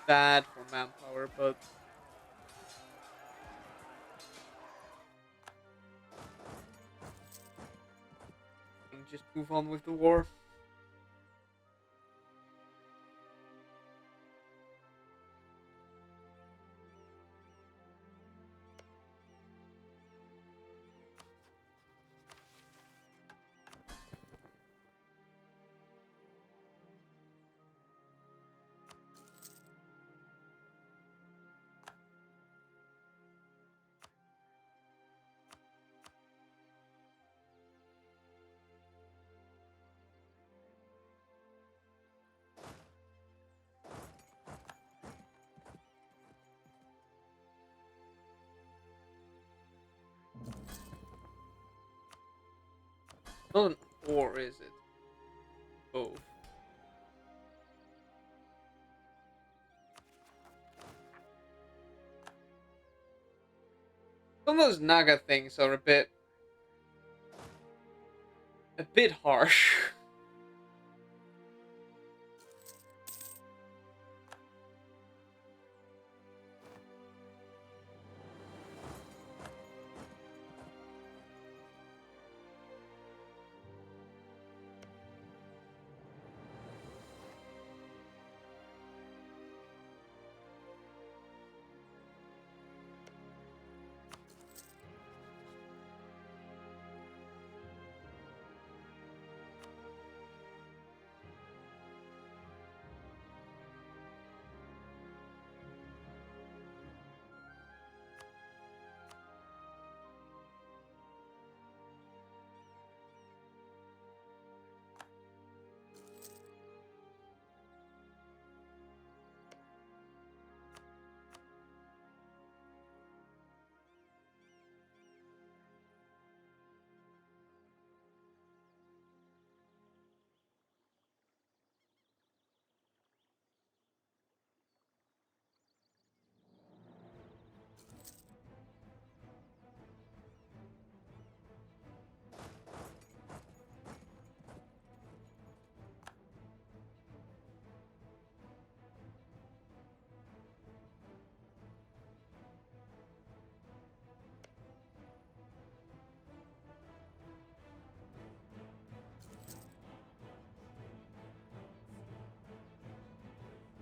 Bad for manpower, but we can just move on with the war. Not an or, is it? Both. Some of those Naga things are a bit harsh.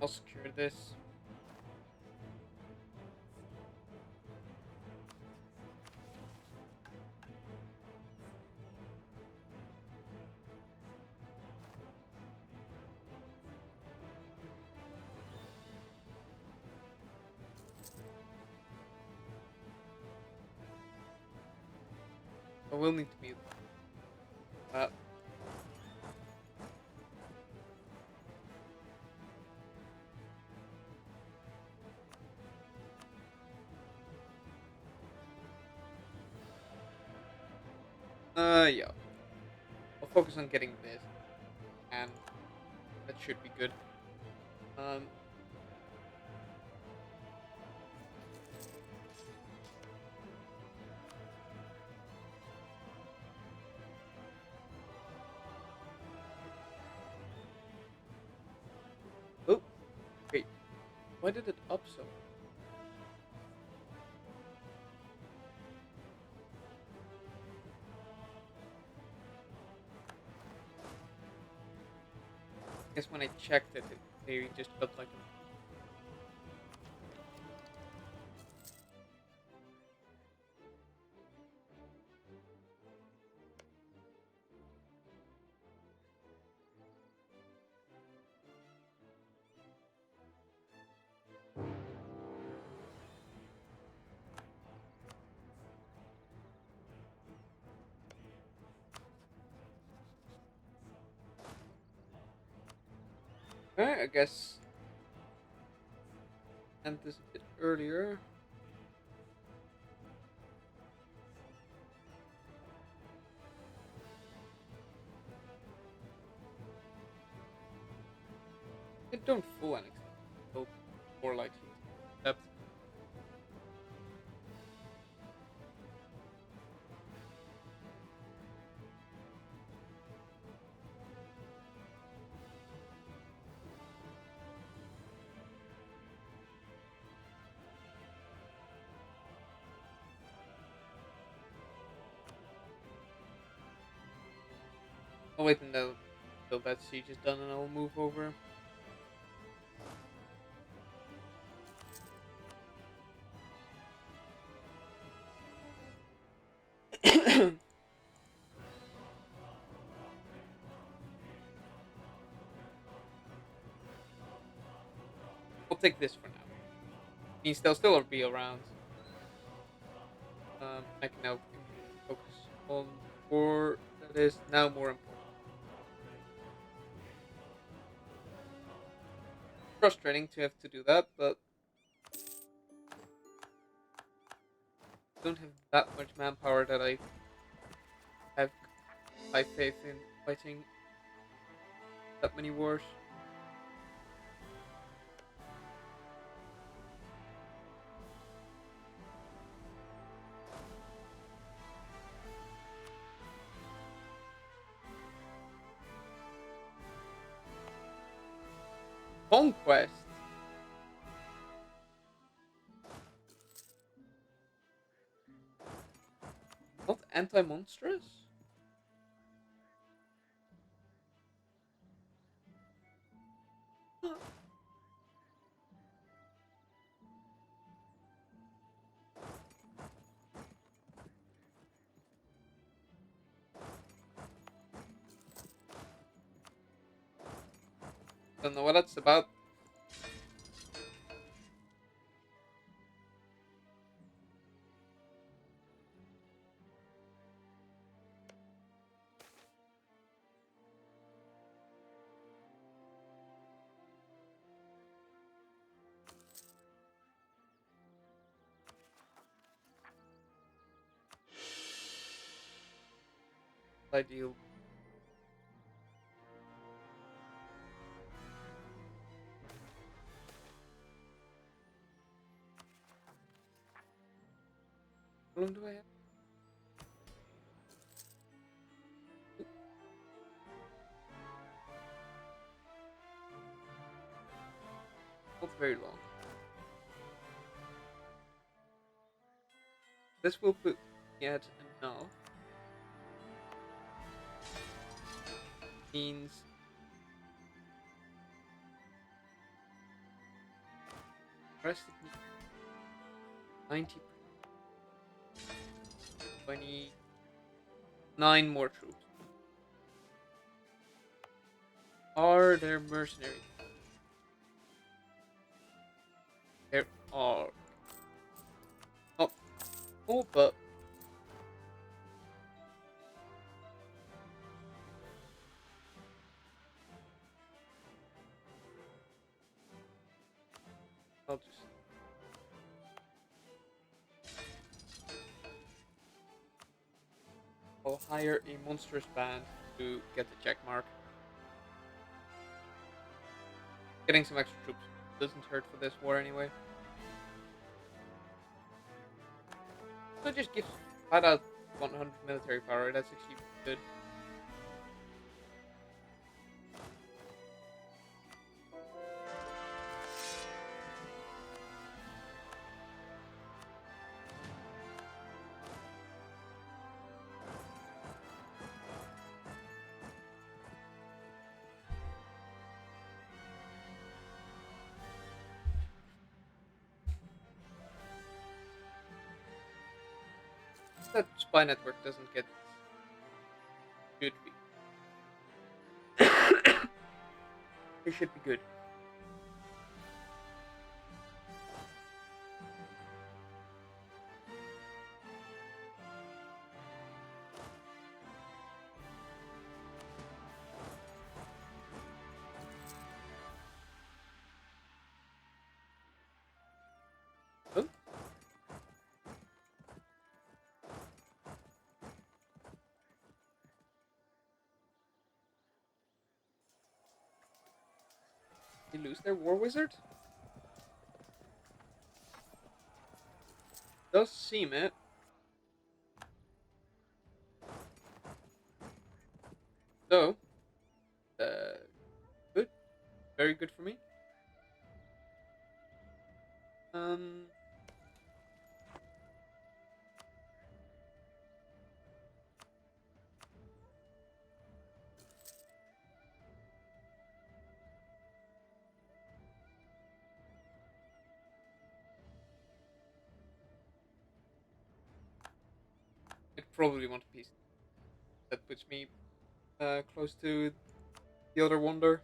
I'll secure this. I will need to be that. Yeah. I'll focus on getting this, and that should be good. Um, oh, wait. Why did it up so? I guess when I checked it, they just felt like I guess end this a bit earlier. I don't full annex. So more likely depth. I'll wait until that siege is done and I'll move over. I'll take this for now. Means they'll still be around. I can now focus on war that is now more important. Frustrating to have to do that, but I don't have that much manpower that I have high faith in fighting that many wars. Conquest. Not anti-monstrous? Huh. Don't know what that's about. Ideal. How long do I have? Not very long. This will put me at enough. Means Rested 90, 29 more troops. Are there mercenaries? There are. Oh, oh, but I'll just. I'll hire a monstrous band to get the check mark. Getting some extra troops doesn't hurt for this war anyway. So just gives flat out 100 military power. That's actually good. That spy network doesn't get should be. It should be good. Oh, they lose their war wizard? Does seem it. So, good. Very good for me. Um, I probably want a piece. That puts me close to the other wonder.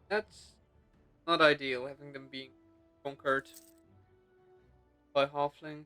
That's not ideal, having them being conquered by halfling.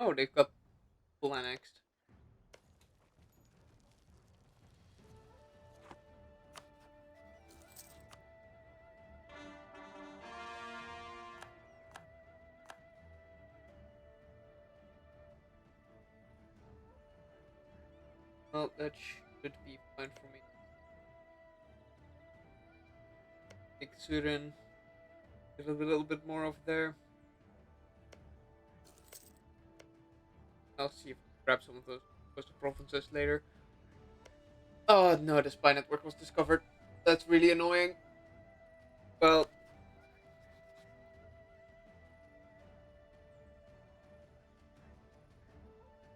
Oh, they've got full annexed. Well, that should be fine for me. Take Surin, get a little bit more over there. I'll see if I can grab some of those coastal provinces later. Oh no, the spy network was discovered. That's really annoying. Well,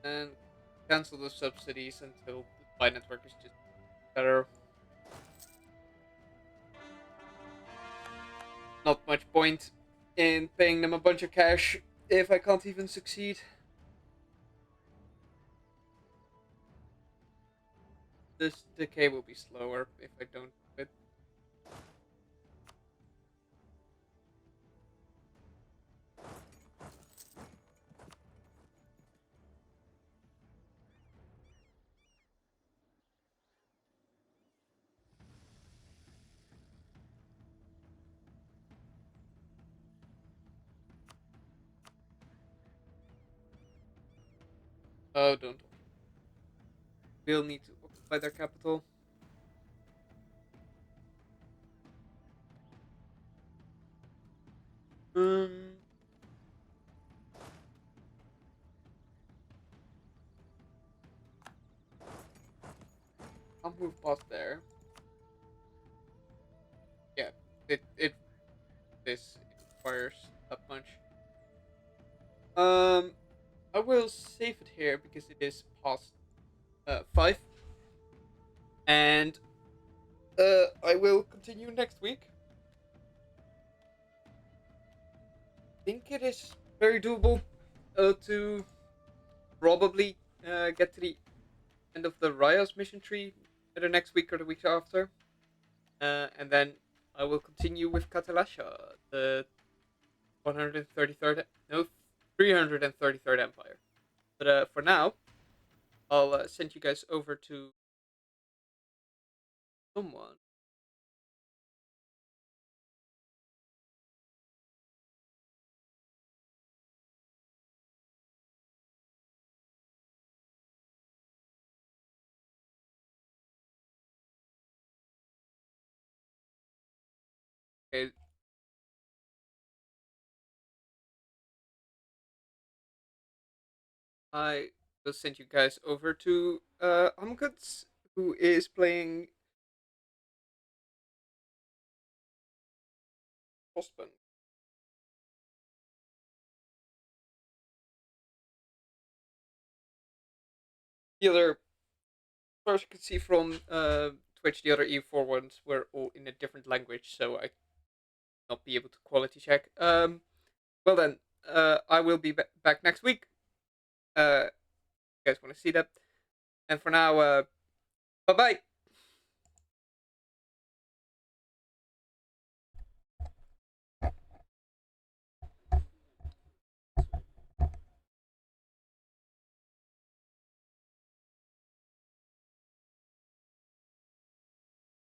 and cancel the subsidies until the spy network is just better. Not much point. in paying them a bunch of cash if I can't even succeed. This decay will be slower if I don't do it. Oh, don't. We'll need to occupy their capital. Um, I'll move past there. Yeah, it this it requires a punch. Um, I will save it here because it is past 5, and I will continue next week. I think it is very doable to probably get to the end of the rayaz mission tree either next week or the week after, and then I will continue with Katalasha, the 133rd, no, 333rd Empire. But for now, I'll send you guys over to someone. Okay, I will send you guys over to Amkuts, who is playing Postman. The other, as far as you can see from Twitch, the other EU4 ones were all in a different language, so I not be able to quality check. Well then, I will be back next week. You guys want to see that? And for now, bye bye.